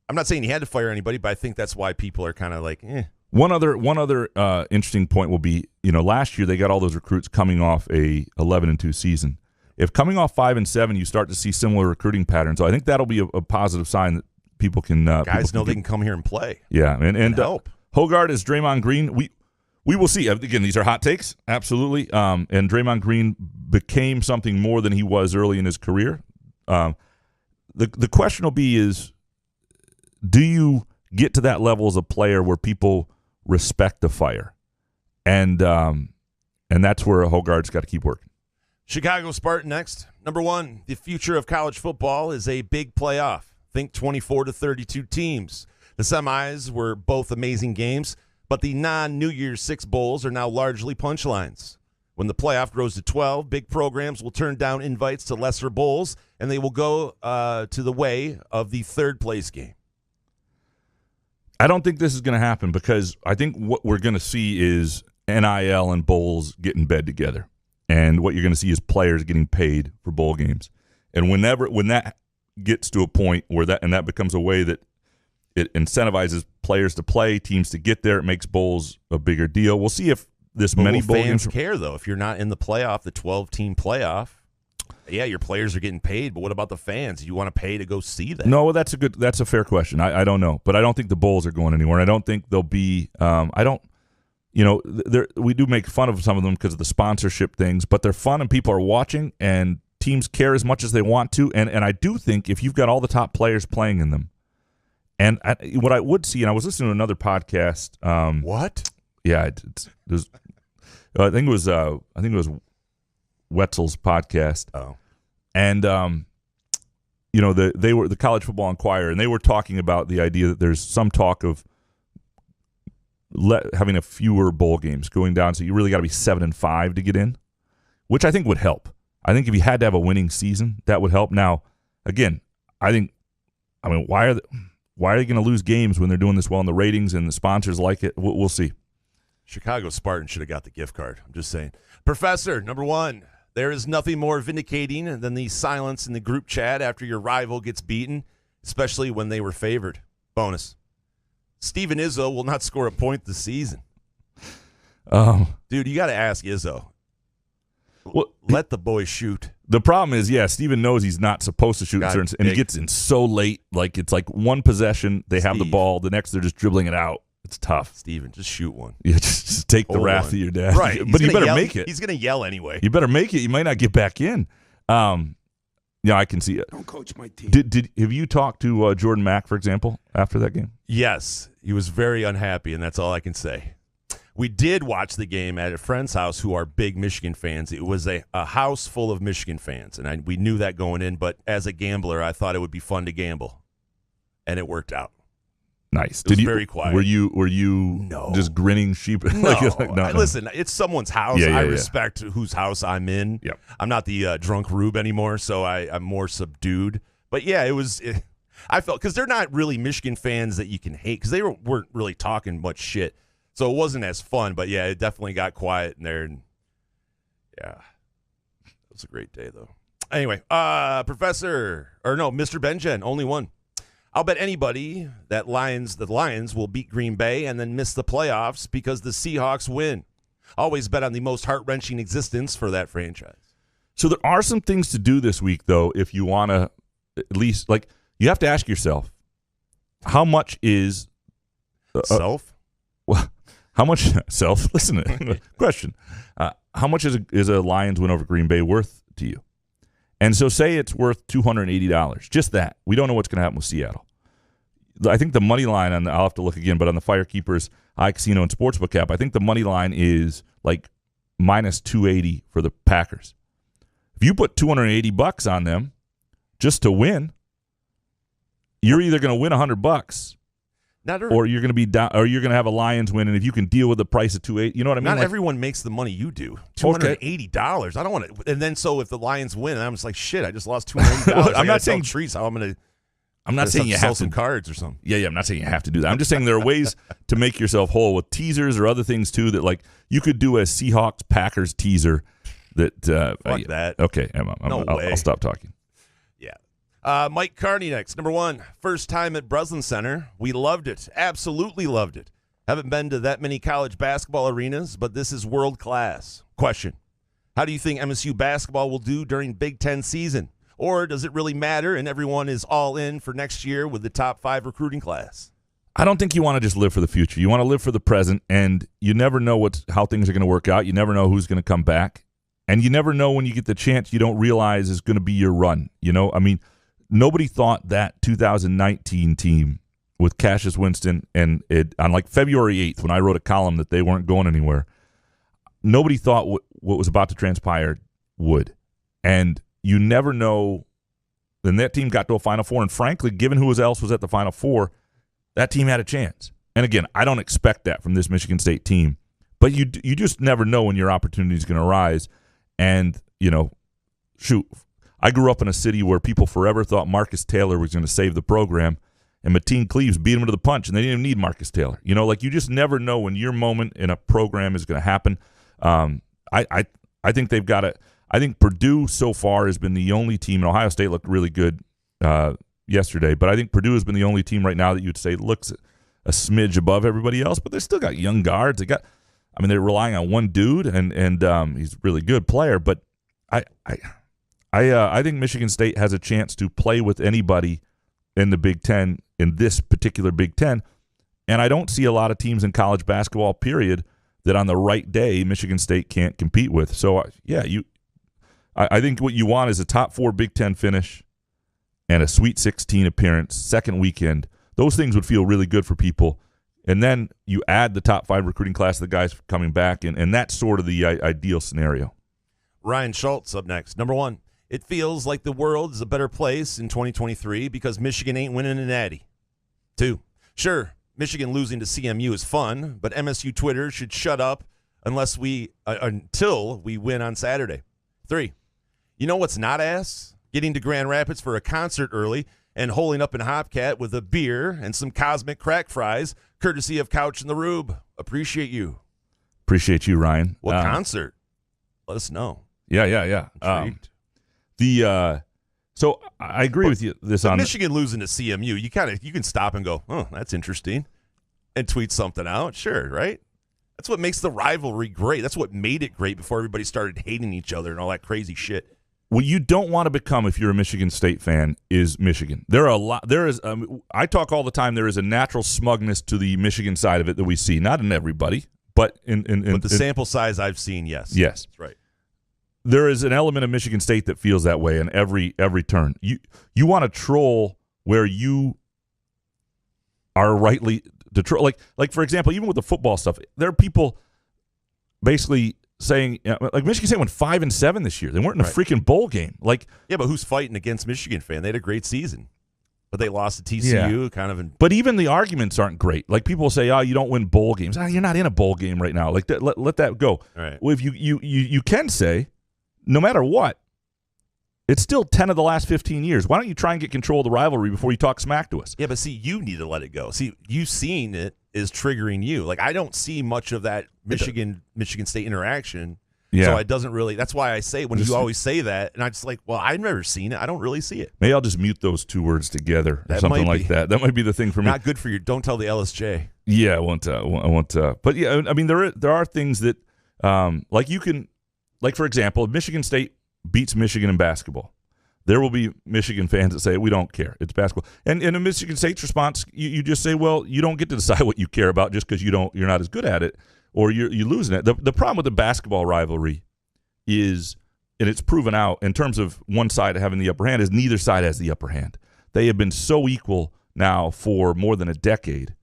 I'm not saying he had to fire anybody, but I think that's why people are kind of like, eh. One other interesting point will be, last year they got all those recruits coming off a 11-2 season. If coming off 5-7, you start to see similar recruiting patterns, so I think that'll be a positive sign that people can guys know they can come here and play. Yeah, and help. Hogard is Draymond Green. We will see. Again, these are hot takes, absolutely. And Draymond Green became something more than he was early in his career. The question will be is, do you get to that level as a player where people respect the fire? And that's where Hogard's got to keep working. Chicago Spartan next. Number 1, the future of college football is a big playoff. Think 24 to 32 teams. The semis were both amazing games, but the non-New Year's Six bowls are now largely punchlines. When the playoff grows to 12, big programs will turn down invites to lesser bowls, and they will go to the way of the third-place game. I don't think this is going to happen because I think what we're going to see is NIL and bowls get in bed together. And what you're going to see is players getting paid for bowl games. And when that gets to a point where that becomes a way that it incentivizes players to play, teams to get there, it makes bowls a bigger deal. We'll see if many bowl fans games care, though. If you're not in the playoff, the 12-team playoff, yeah, your players are getting paid, but what about the fans? You want to pay to go see that? No, that's a fair question. I don't know, but I don't think the bowls are going anywhere. I don't think they'll be. We do make fun of some of them because of the sponsorship things, but they're fun and people are watching and teams care as much as they want to. And I do think if you've got all the top players playing in them, and what I would see, and I was listening to another podcast. What? Yeah, I think it was Wetzel's podcast. Oh, and they were the College Football Inquirer, and they were talking about the idea that there's some talk of having a fewer bowl games going down, so you really got to be 7-5 to get in, which I think would help. I think if you had to have a winning season, that would help. Now, again, why are they going to lose games when they're doing this well in the ratings and the sponsors like it? We'll see. Chicago Spartan should have got the gift card. I'm just saying. Professor, number 1, there is nothing more vindicating than the silence in the group chat after your rival gets beaten, especially when they were favored. Bonus. Steven Izzo will not score a point this season. Dude, you got to ask Izzo. Well, let the boy shoot. The problem is, Steven knows he's not supposed to shoot, and he gets in so late. Like, it's like one possession, they have the ball. The next, they're just dribbling it out. It's tough. Steven, just shoot one. Yeah, just take the wrath of your dad. Right. But you better make it. He's going to yell anyway. You better make it. You might not get back in. Yeah, I can see it. Don't coach my team. Have you talked to Jordan Mack, for example, after that game? Yes. He was very unhappy, and that's all I can say. We did watch the game at a friend's house who are big Michigan fans. It was a house full of Michigan fans, and we knew that going in, but as a gambler, I thought it would be fun to gamble, and it worked out. Nice. It was very quiet. Were you just grinning sheep? No. No. Listen, it's someone's house. Yeah, I respect whose house I'm in. Yep. I'm not the drunk rube anymore, so I'm more subdued. But yeah, I felt, because they're not really Michigan fans that you can hate, because they weren't really talking much shit. So it wasn't as fun, but yeah, it definitely got quiet in there. And yeah, it was a great day, though. Anyway, Mr. Benjen, only one. I'll bet anybody that the Lions will beat Green Bay and then miss the playoffs because the Seahawks win. Always bet on the most heart-wrenching existence for that franchise. So there are some things to do this week, though, if you want to at least, like, you have to ask yourself, how much is self? Well, how much self? Listen to the question. How much is a Lions win over Green Bay worth to you? And so say it's worth $280. Just that. We don't know what's going to happen with Seattle. I think the money line I'll have to look again, but on the Firekeepers iCasino and Sportsbook app, I think the money line is like minus 280 for the Packers. If you put $280 on them just to win, you're either going to win $100 or you're going to be down, or you're going to have a Lions win. And if you can deal with the price of $280, you know what I mean? Not everyone makes the money you do. $280. I don't want to. And then so if the Lions win, I'm just like, shit, I just lost $280. I'm not saying trees. How I'm going to. I'm not saying you have to some cards or something. Yeah, I'm not saying you have to do that. I'm just saying there are ways to make yourself whole with teasers or other things too. That, like, you could do a Seahawks Packers teaser. That fuck that. Okay, I'll stop talking. Yeah. Mike Carney next. Number one, first time at Breslin Center. We loved it. Absolutely loved it. Haven't been to that many college basketball arenas, but this is world class. Question: how do you think MSU basketball will do during Big Ten season? Or does it really matter and everyone is all in for next year with the top 5 recruiting class? I don't think you want to just live for the future. You want to live for the present, and you never know how things are going to work out. You never know who's going to come back. And you never know when you get the chance you don't realize is going to be your run. You know, I mean, nobody thought that 2019 team with Cassius Winston and on like February 8th when I wrote a column that they weren't going anywhere, nobody thought what was about to transpire would. And you never know. Then that team got to a Final Four, and frankly, given who else was at the Final Four, that team had a chance. And again, I don't expect that from this Michigan State team, but you just never know when your opportunity is going to arise. And, you know, shoot, I grew up in a city where people forever thought Marcus Taylor was going to save the program, and Mateen Cleaves beat him to the punch, and they didn't even need Marcus Taylor. You know, like, you just never know when your moment in a program is going to happen. I think they've got it. I think Purdue so far has been the only team, and Ohio State looked really good yesterday, but I think Purdue has been the only team right now that you'd say looks a smidge above everybody else, but they still got young guards. They're relying on one dude, and he's a really good player, but I think Michigan State has a chance to play with anybody in the Big Ten, in this particular Big Ten, and I don't see a lot of teams in college basketball, period, that on the right day Michigan State can't compete with. So, I think what you want is a top 4 Big Ten finish and a Sweet 16 appearance, second weekend. Those things would feel really good for people. And then you add the top 5 recruiting class of the guys coming back, and that's sort of the ideal scenario. Ryan Schultz up next. Number one, it feels like the world is a better place in 2023 because Michigan ain't winning a natty. 2, sure, Michigan losing to CMU is fun, but MSU Twitter should shut up until we win on Saturday. 3, you know what's not ass? Getting to Grand Rapids for a concert early and holing up in Hopcat with a beer and some cosmic crack fries, courtesy of Couch in the Rube. Appreciate you. Appreciate you, Ryan. What concert? Let us know. Yeah. Intrigued. So I agree with you. This on Michigan losing to CMU, you can stop and go, oh, that's interesting. and tweet something out. Sure, right? That's what makes the rivalry great. That's what made it great before everybody started hating each other and all that crazy shit. What you don't want to become if you're a Michigan State fan is Michigan. There is. I talk all the time. There is a natural smugness to the Michigan side of it that we see. Not in everybody, but in the sample size I've seen, yes. Yes, that's right. There is an element of Michigan State that feels that way in every turn. You want to troll where you are rightly to troll. Like for example, even with the football stuff, there are people basically saying, like Michigan State went 5-7 this year. They weren't in a freaking bowl game. Yeah, but who's fighting against Michigan fan? They had a great season, but they lost to TCU. Yeah. But even the arguments aren't great. Like people say, "Oh, you don't win bowl games. You're not in a bowl game right now." Like let that go. All right. Well, if you can say, no matter what, it's still 10 of the last 15 years. Why don't you try and get control of the rivalry before you talk smack to us? Yeah, but see, you need to let it go. See, you seeing it is triggering you. Like, I don't see much of that Michigan State interaction. Yeah. So it doesn't really – that's why I say when you always say that, and I'm just like, well, I've never seen it. I don't really see it. Maybe I'll just mute those two words together or something like that. That might be the thing for me. Not good for you. Don't tell the LSJ. Yeah, I won't. But, yeah, I mean, there are things that like you can – like, for example, if Michigan State beats Michigan in basketball, there will be Michigan fans that say, we don't care. It's basketball. And in a Michigan State's response, you just say, well, you don't get to decide what you care about just because you're not as good at it or you're losing it. The problem with the basketball rivalry is, and it's proven out in terms of one side having the upper hand, is neither side has the upper hand. They have been so equal now for more than a decade.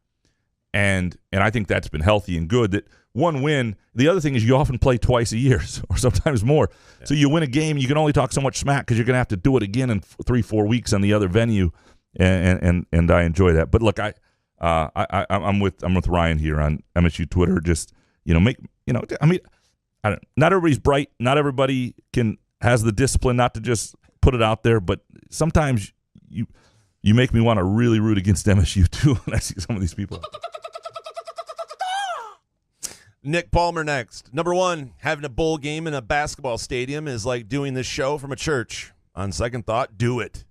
And I think that's been healthy and good that one win. The other thing is you often play twice a year or sometimes more. Yeah. So you win a game, you can only talk so much smack because you're going to have to do it again in 3-4 weeks on the other venue, and I enjoy that. But look, I'm with Ryan here on MSU Twitter. Just I mean, not everybody's bright. Not everybody has the discipline not to just put it out there. But sometimes you make me want to really root against MSU too when I see some of these people. Nick Palmer next. Number 1, having a bowl game in a basketball stadium is like doing this show from a church. On second thought, do it.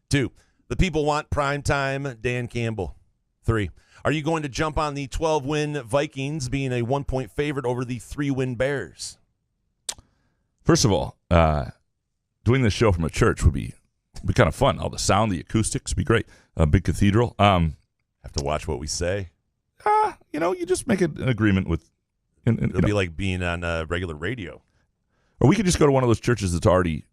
2, the people want primetime Dan Campbell. 3, are you going to jump on the 12-win Vikings being a 1-point favorite over the 3-win Bears? First of all, doing this show from a church would be kind of fun. All the sound, the acoustics would be great. A big cathedral. Have to watch what we say. You just make an agreement with. It'll be like being on regular radio. Or we could just go to one of those churches that's already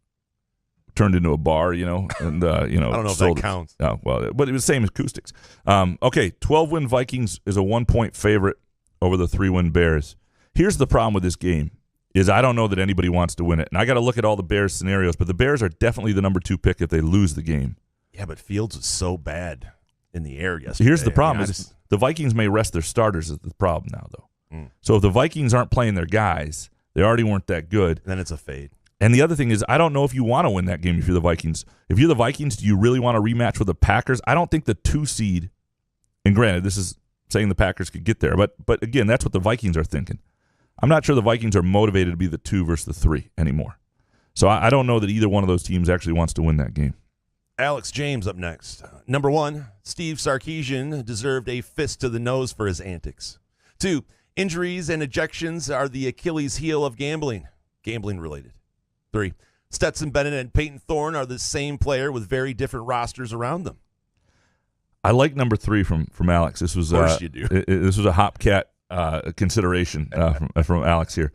turned into a bar, and I don't know if that counts. Oh, well, but it was the same acoustics. Okay, 12-win Vikings is a 1-point favorite over the 3-win Bears. Here's the problem with this game is I don't know that anybody wants to win it. And I got to look at all the Bears scenarios, but the Bears are definitely the number 2 pick if they lose the game. Yeah, but Fields was so bad in the air yesterday. Here's the problem is the Vikings may rest their starters is the problem now, though. So if the Vikings aren't playing their guys, they already weren't that good. Then it's a fade. And the other thing is I don't know if you want to win that game if you're the Vikings. If you're the Vikings, do you really want to rematch with the Packers? I don't think the 2 seed, and granted, this is saying the Packers could get there, but again, that's what the Vikings are thinking. I'm not sure the Vikings are motivated to be the 2 versus the 3 anymore. So I don't know that either one of those teams actually wants to win that game. Alex James up next. Number 1, Steve Sarkisian deserved a fist to the nose for his antics. 2, injuries and ejections are the Achilles heel of gambling related. 3, Stetson Bennett and Peyton Thorne are the same player with very different rosters around them. I like number 3 from Alex. This was of course you do. This was a Hopcat consideration from Alex here.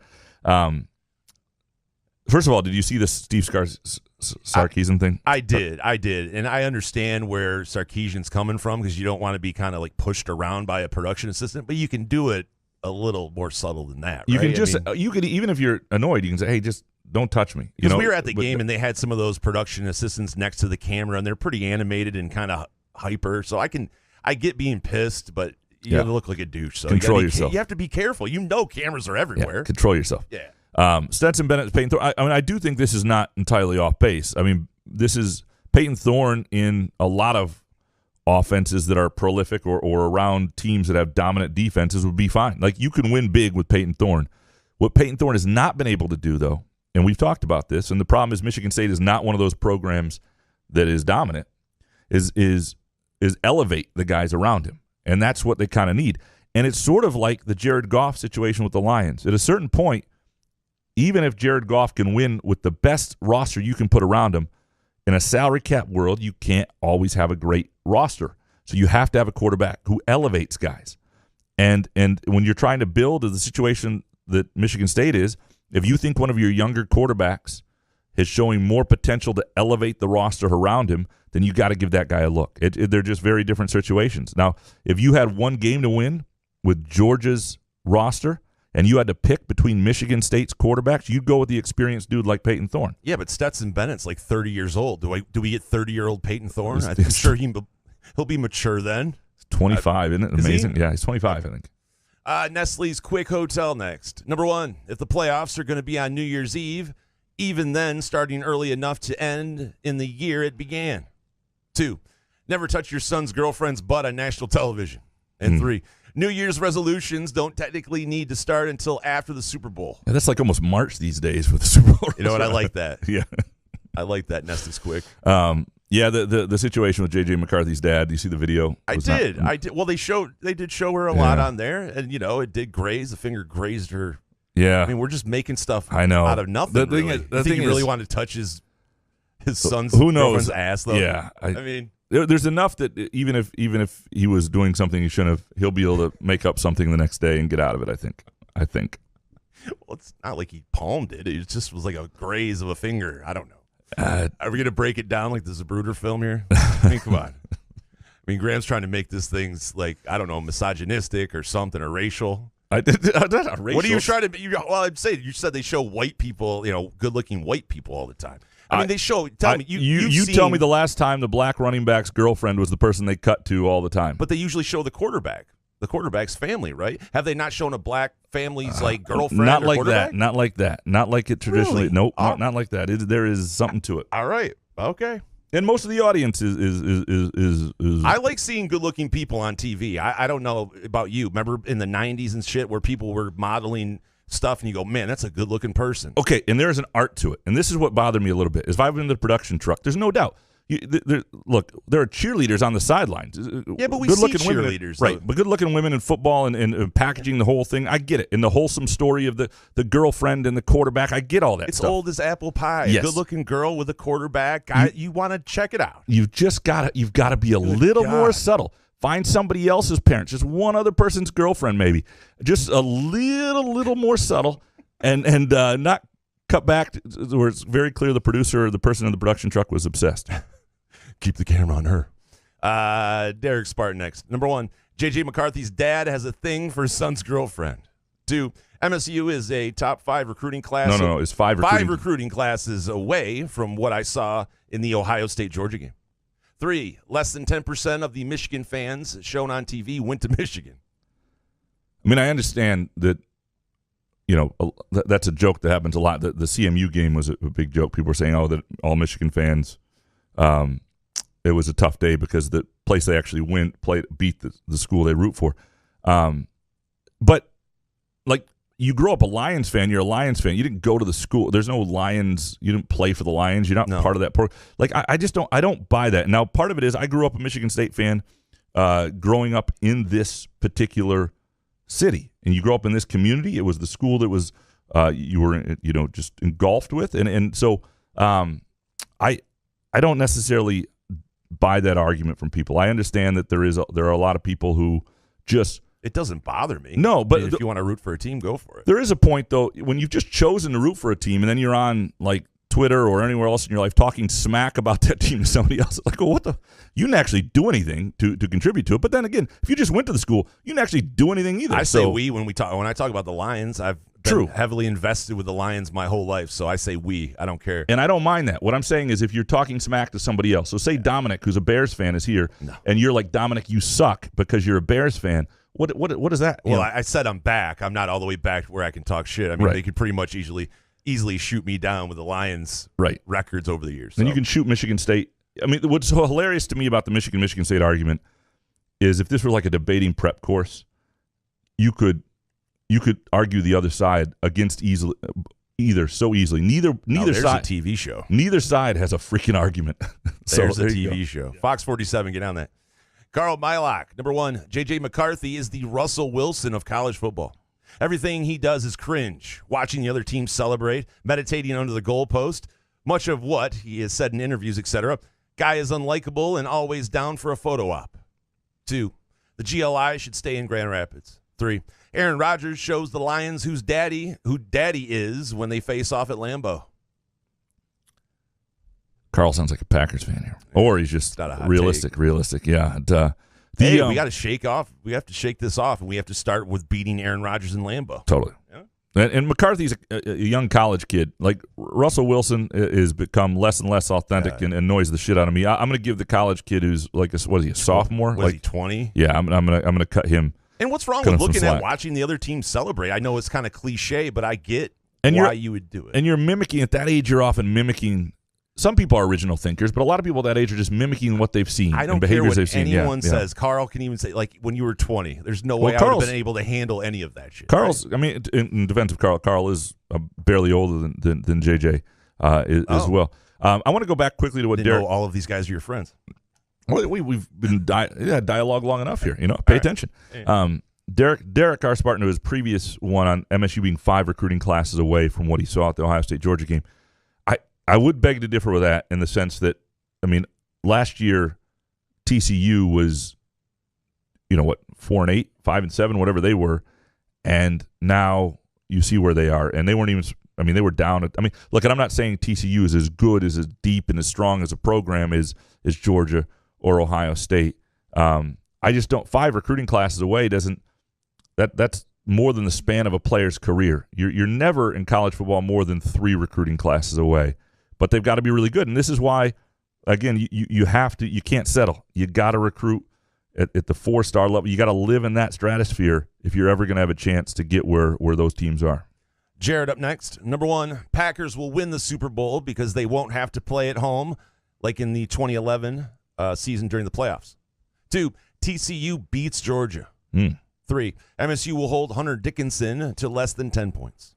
First of all, did you see the Steve Sarkisian thing? I did, and I understand where Sarkisian's coming from because you don't want to be kind of like pushed around by a production assistant, but you can do it a little more subtle than that. Right? You can just you could even if you're annoyed, you can say, "Hey, just don't touch me." Because we were at the game and they had some of those production assistants next to the camera, and they're pretty animated and kind of hyper. So I get being pissed, but you have to look like a douche. So control yourself. You have to be careful. Cameras are everywhere. Yeah, control yourself. Yeah. Stetson Bennett, Peyton Thorne. I mean, I do think this is not entirely off base. I mean, this is Peyton Thorne in a lot of offenses that are prolific or around teams that have dominant defenses would be fine. Like, you can win big with Peyton Thorne. What Peyton Thorne has not been able to do, though, and we've talked about this, and the problem is Michigan State is not one of those programs that is dominant, is elevate the guys around him. and that's what they kind of need. And it's sort of like the Jared Goff situation with the Lions. At a certain point, even if Jared Goff can win with the best roster you can put around him, in a salary cap world, you can't always have a great roster. So you have to have a quarterback who elevates guys. And when you're trying to build the situation that Michigan State is, if you think one of your younger quarterbacks is showing more potential to elevate the roster around him, then you got to give that guy a look. They're just very different situations. Now, if you had one game to win with Georgia's roster and you had to pick between Michigan State's quarterbacks, you'd go with the experienced dude like Peyton Thorne. Yeah, but Stetson Bennett's like 30 years old. Do we get 30-year-old Peyton Thorne? I'm sure he'll be mature then. 25, isn't it amazing? Yeah, he's 25, I think. Nestle's Quick Hotel next. Number 1, if the playoffs are going to be on New Year's Eve, even then, starting early enough to end in the year it began. 2, never touch your son's girlfriend's butt on national television. And 3, New Year's resolutions don't technically need to start until after the Super Bowl. Yeah, that's like almost March these days for the Super Bowl. You know what? I like that. Yeah. I like that. Nestle's Quick. Yeah, the situation with J.J. McCarthy's dad. Do you see the video? I did. Well, they did show her a lot on there, and it did graze. The finger grazed her. Yeah. I mean, we're just making stuff I know. out of nothing. The thing really. is, the I think thing he really is, wanted to touch his son's who knows? girlfriend's ass, though. Yeah. I mean, there's enough that even if he was doing something he shouldn't have, he'll be able to make up something the next day and get out of it, I think. Well, it's not like he palmed it. It just was like a graze of a finger. I don't know. Are we going to break it down like the Zapruder film here? I mean, come on. I mean, Graham's trying to make this thing's like, I don't know, misogynistic or something, or racial. Not racial. What are you trying to well, I'm saying, you said they show white people, good-looking white people all the time. I mean, they show, tell me. You tell me the last time the black running back's girlfriend was the person they cut to all the time. But they usually show the quarterback's family, right? Have they not shown a black family's girlfriend? Not or like quarterback? that. Not like that. Not like it traditionally. Really? Nope. Not like that. There is something to it. All right. Okay. And most of the audience is I like seeing good-looking people on TV. I don't know about you. Remember in the 90s and shit where people were modeling stuff and you go, man, that's a good-looking person. Okay, and there's an art to it. And this is what bothered me a little bit. If I've been in the production truck, there's no doubt. Look, there are cheerleaders on the sidelines. Yeah, but we see cheerleaders. Women, right, but good-looking women in football and packaging the whole thing, I get it. And the wholesome story of the girlfriend and the quarterback, I get all that It's stuff. old as apple pie. Yes. A good-looking girl with a quarterback. You want to check it out. You've got to be a little more subtle. Find somebody else's parents, just one other person's girlfriend, maybe. Just a little more subtle, and not cut back to where it's very clear the producer or the person in the production truck was obsessed. Keep the camera on her. Derek Spartan next. Number 1, J.J. McCarthy's dad has a thing for his son's girlfriend. 2, MSU is a top 5 recruiting class. No, it's 5 recruiting classes away from what I saw in the Ohio State-Georgia game. 3, less than 10% of the Michigan fans shown on TV went to Michigan. I mean, I understand that, that's a joke that happens a lot. The CMU game was a big joke. People were saying, that all Michigan fans, it was a tough day because the place they actually beat the school they root for. But, you grow up a Lions fan, you're a Lions fan. You didn't go to the school. There's no Lions. You didn't play for the Lions. You're not part of that program. I just don't buy that. Now, part of it is I grew up a Michigan State fan growing up in this particular city. And you grow up in this community. It was the school that was you were just engulfed with. And so I don't necessarily buy that argument from people. I understand that there are a lot of people who just – it doesn't bother me. No, but if you want to root for a team, go for it. There is a point, though, when you've just chosen to root for a team and then you're on, Twitter or anywhere else in your life talking smack about that team to somebody else. You didn't actually do anything to contribute to it. But then again, if you just went to the school, you didn't actually do anything either. I say we when I talk about the Lions. I've been heavily invested with the Lions my whole life, so I say we. I don't care. And I don't mind that. What I'm saying is if you're talking smack to somebody else, so say Dominic, who's a Bears fan, is here, and you're like, Dominic, you suck because you're a Bears fan. What is that? Well, I said I'm back. I'm not all the way back where I can talk shit. I mean, they could pretty much easily shoot me down with the Lions records over the years. And you can shoot Michigan State. I mean, what's so hilarious to me about the Michigan State argument is if this were like a debating prep course, you could argue the other side against either so easily. Neither side. There's a TV show. Neither side has a freaking argument. There's a TV show. Fox 47, get on that. Carl Mylock, number 1, J.J. McCarthy is the Russell Wilson of college football. Everything he does is cringe. Watching the other team celebrate, meditating under the goalpost, much of what he has said in interviews, etc. Guy is unlikable and always down for a photo op. 2, the GLI should stay in Grand Rapids. 3, Aaron Rodgers shows the Lions who daddy is when they face off at Lambeau. Carl sounds like a Packers fan here. Or he's just realistic, yeah. We got to shake off. We have to shake this off, and we have to start with beating Aaron Rodgers in Lambeau. Totally. Yeah? And McCarthy's a young college kid. Like Russell Wilson has become less and less authentic and annoys the shit out of me. I'm going to give the college kid who's like a sophomore? Was he 20? Yeah, I'm going to cut him. And what's wrong with looking at watching the other team celebrate? I know it's kind of cliche, but I get why you would do it. And you're mimicking at that age. You're often mimicking. Some people are original thinkers, but a lot of people at that age are just mimicking what they've seen. I don't care what anyone says. Carl can even say, like, when you were 20, there's no way I would have been able to handle any of that shit. Carl's, I mean, in defense of Carl is barely older than JJ as well. I want to go back quickly to what Derek. Know all of these guys are your friends. Well, we've been dialogue long enough here. Pay attention. Derek, our Spartan, to his previous one on MSU being 5 recruiting classes away from what he saw at the Ohio State-Georgia game. I would beg to differ with that in the sense that, I mean, last year TCU was, 4-8, 5-7, whatever they were, and now you see where they are, and they weren't even. I mean, they were down. Look, and I'm not saying TCU is as good, as deep, and as strong as a program as Georgia or Ohio State. I just don't. 5 recruiting classes away doesn't. That's more than the span of a player's career. You're never in college football more than 3 recruiting classes away. But they've got to be really good, and this is why, again, you have to. You can't settle. You got to recruit at the 4-star level. You got to live in that stratosphere if you're ever going to have a chance to get where those teams are. Jared up next. Number 1, Packers will win the Super Bowl because they won't have to play at home like in the 2011 season during the playoffs. 2, TCU beats Georgia. 3, MSU will hold Hunter Dickinson to less than 10 points.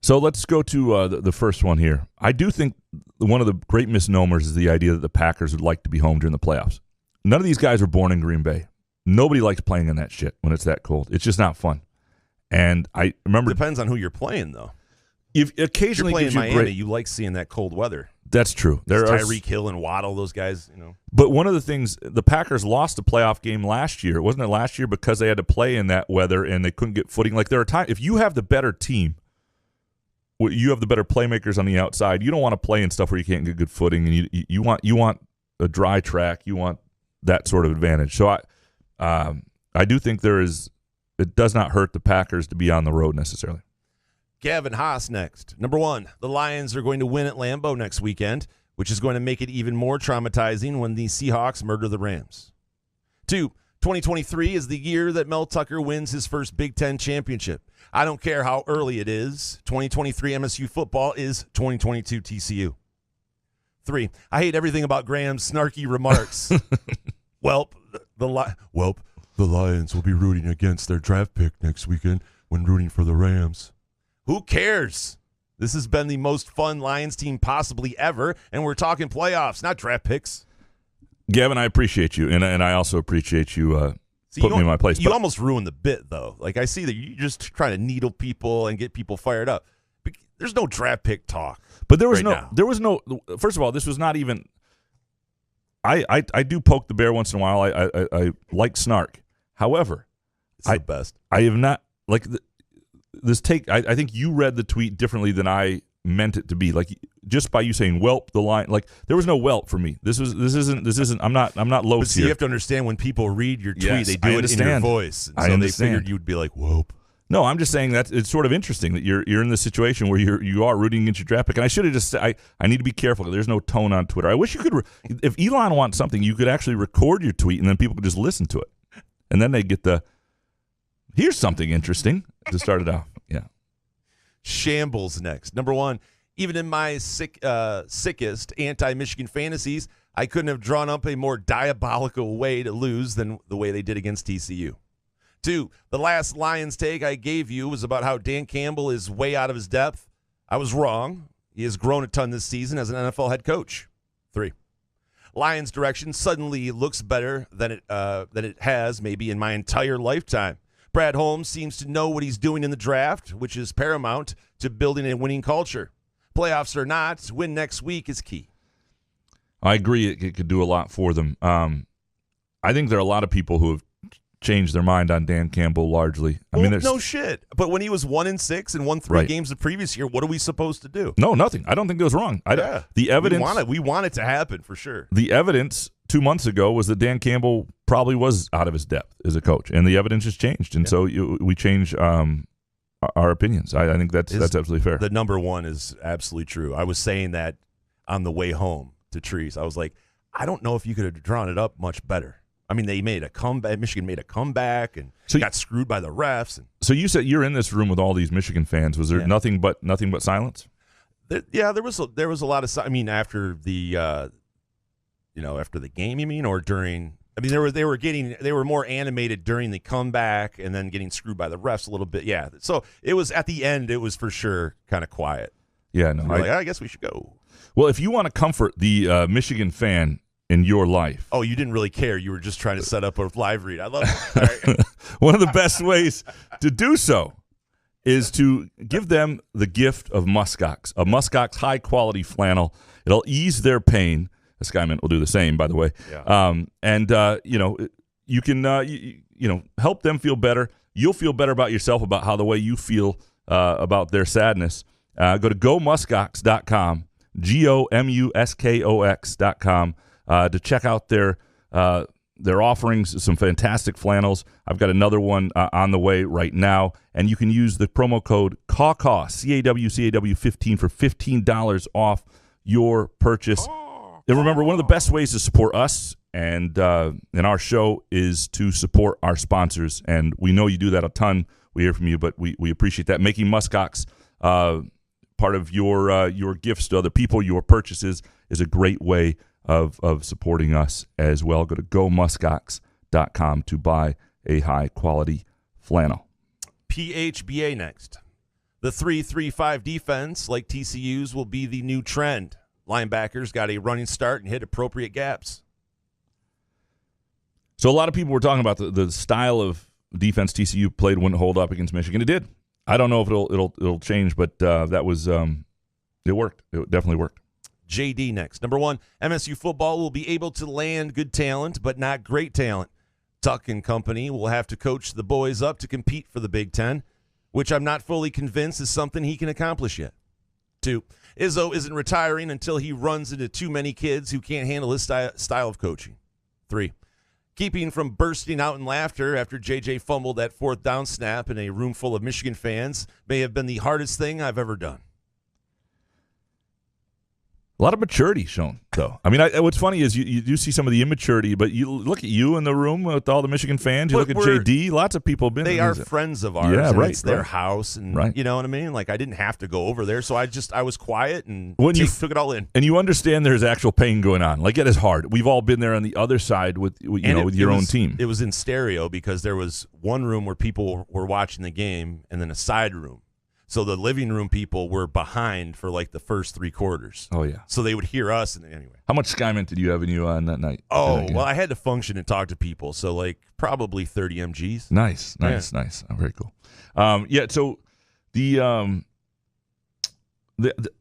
So let's go to the first one here. I do think one of the great misnomers is the idea that the Packers would like to be home during the playoffs. None of these guys were born in Green Bay. Nobody likes playing in that shit when it's that cold. It's just not fun. And I remember... Depends on who you're playing, though. If occasionally you're playing gives Miami, you like seeing that cold weather. That's true. There's Tyreek Hill and Waddle, those guys, But one of the things, the Packers lost a playoff game last year. Wasn't it last year because they had to play in that weather and they couldn't get footing? Like, there are times... If you have the better team... You have the better playmakers on the outside. You don't want to play in stuff where you can't get good footing, and you want a dry track. You want that sort of advantage. So I do think it does not hurt the Packers to be on the road necessarily. Gavin Haas next. Number 1, the Lions are going to win at Lambeau next weekend, which is going to make it even more traumatizing when the Seahawks murder the Rams. 2, 2023 is the year that Mel Tucker wins his first Big Ten championship. I don't care how early it is. 2023 MSU football is 2022 TCU. 3, I hate everything about Graham's snarky remarks. The Lions will be rooting against their draft pick next weekend when rooting for the Rams. Who cares? This has been the most fun Lions team possibly ever, and we're talking playoffs, not draft picks. Gavin, I appreciate you, and I also appreciate you putting me in my place. You almost ruined the bit, though. Like, I see that you're just trying to needle people and get people fired up. But there's no draft pick talk. But there was no. First of all, this was not even. I do poke the bear once in a while. I like snark. However, it's the best. I have not this take. I think you read the tweet differently than I meant it to be. Like, just by you saying "whelp" the line, like there was no whelp for me. This isn't. I'm not low. But see, you have to understand when people read your tweet, they do it in your voice. And so they figured you'd be like "whoop." No, I'm just saying that it's sort of interesting that you're in this situation where you are rooting against your draft pick. And I should have just said I need to be careful. There's no tone on Twitter. I wish you could. If Elon wants something, you could actually record your tweet and then people could just listen to it, and then they get the. Here's something interesting to start it off. Yeah. Shambles next. Number 1, even in my sickest anti-Michigan fantasies, I couldn't have drawn up a more diabolical way to lose than the way they did against TCU. 2, the last Lions take I gave you was about how Dan Campbell is way out of his depth. I was wrong. He has grown a ton this season as an NFL head coach. 3, Lions' direction suddenly looks better than it has maybe in my entire lifetime. Brad Holmes seems to know what he's doing in the draft, which is paramount to building a winning culture. Playoffs or not, win next week is key. I agree. It could do a lot for them. I think there are a lot of people who have changed their mind on Dan Campbell largely. No shit. But when he was 1-6 and won 3 games the previous year, what are we supposed to do? No, nothing. I don't think it was wrong. The evidence. We want it to happen for sure. The evidence 2 months ago was that Dan Campbell probably was out of his depth as a coach, and the evidence has changed, and so we change our opinions. I think that's absolutely fair. The number one is absolutely true. I was saying that on the way home to Trees. I was like, I don't know if you could have drawn it up much better. I mean, they made a comeback. Michigan made a comeback and got screwed by the refs. So you said you're in this room with all these Michigan fans. Was there nothing but silence? There was a lot of. I mean, after the after the game, you mean, or during? I mean, they were more animated during the comeback and then getting screwed by the refs a little bit. Yeah. So it was at the end. It was for sure kind of quiet. Yeah. No. I guess we should go. Well, if you want to comfort the Michigan fan in your life. Oh, you didn't really care. You were just trying to set up a live read. I love it. All right. One of the best ways to do so is to give them the gift of muskox, a muskox high-quality flannel. It'll ease their pain. The Skyman will do the same, by the way. Yeah. You can help them feel better. You'll feel better about yourself about how the way you feel about their sadness. Go to gomuskox.com, GOMUSKOX.com. To check out their offerings, some fantastic flannels. I've got another one on the way right now, and you can use the promo code CAWCAW, CAW 15 for $15 off your purchase. And remember, one of the best ways to support us and our show is to support our sponsors, and we know you do that a ton. We hear from you, but we appreciate that. Making muskox part of your gifts to other people, your purchases, is a great way of supporting us as well. Go to gomuskox.com to buy a high-quality flannel. PHBA next. The 3-3-5 defense, like TCU's, will be the new trend. Linebackers got a running start and hit appropriate gaps. So a lot of people were talking about the style of defense TCU played wouldn't hold up against Michigan. It did. I don't know if it'll change, but that was it worked. It definitely worked. JD next. Number 1, MSU football will be able to land good talent, but not great talent. Tuck and company will have to coach the boys up to compete for the Big Ten, which I'm not fully convinced is something he can accomplish yet. 2, Izzo isn't retiring until he runs into too many kids who can't handle his style of coaching. 3, keeping from bursting out in laughter after JJ fumbled that 4th down snap in a room full of Michigan fans may have been the hardest thing I've ever done. A lot of maturity shown, though. I mean, what's funny is you do see some of the immaturity, but you look at you in the room with all the Michigan fans. You look at JD. Lots of people have been. They are friends of ours. Yeah, right. It's their house, and you know what I mean. Like I didn't have to go over there, so I was quiet and took it all in. And you understand there's actual pain going on. Like it is hard. We've all been there on the other side with your own team. It was in stereo because there was one room where people were watching the game, and then a side room. So the living room people were behind for like the first 3 quarters. Oh, yeah. So they would hear us. And anyway. How much Skyman did you have in you on that night? Oh, well, I had to function and talk to people. So like probably 30 MGs. Nice. Oh, very cool. So I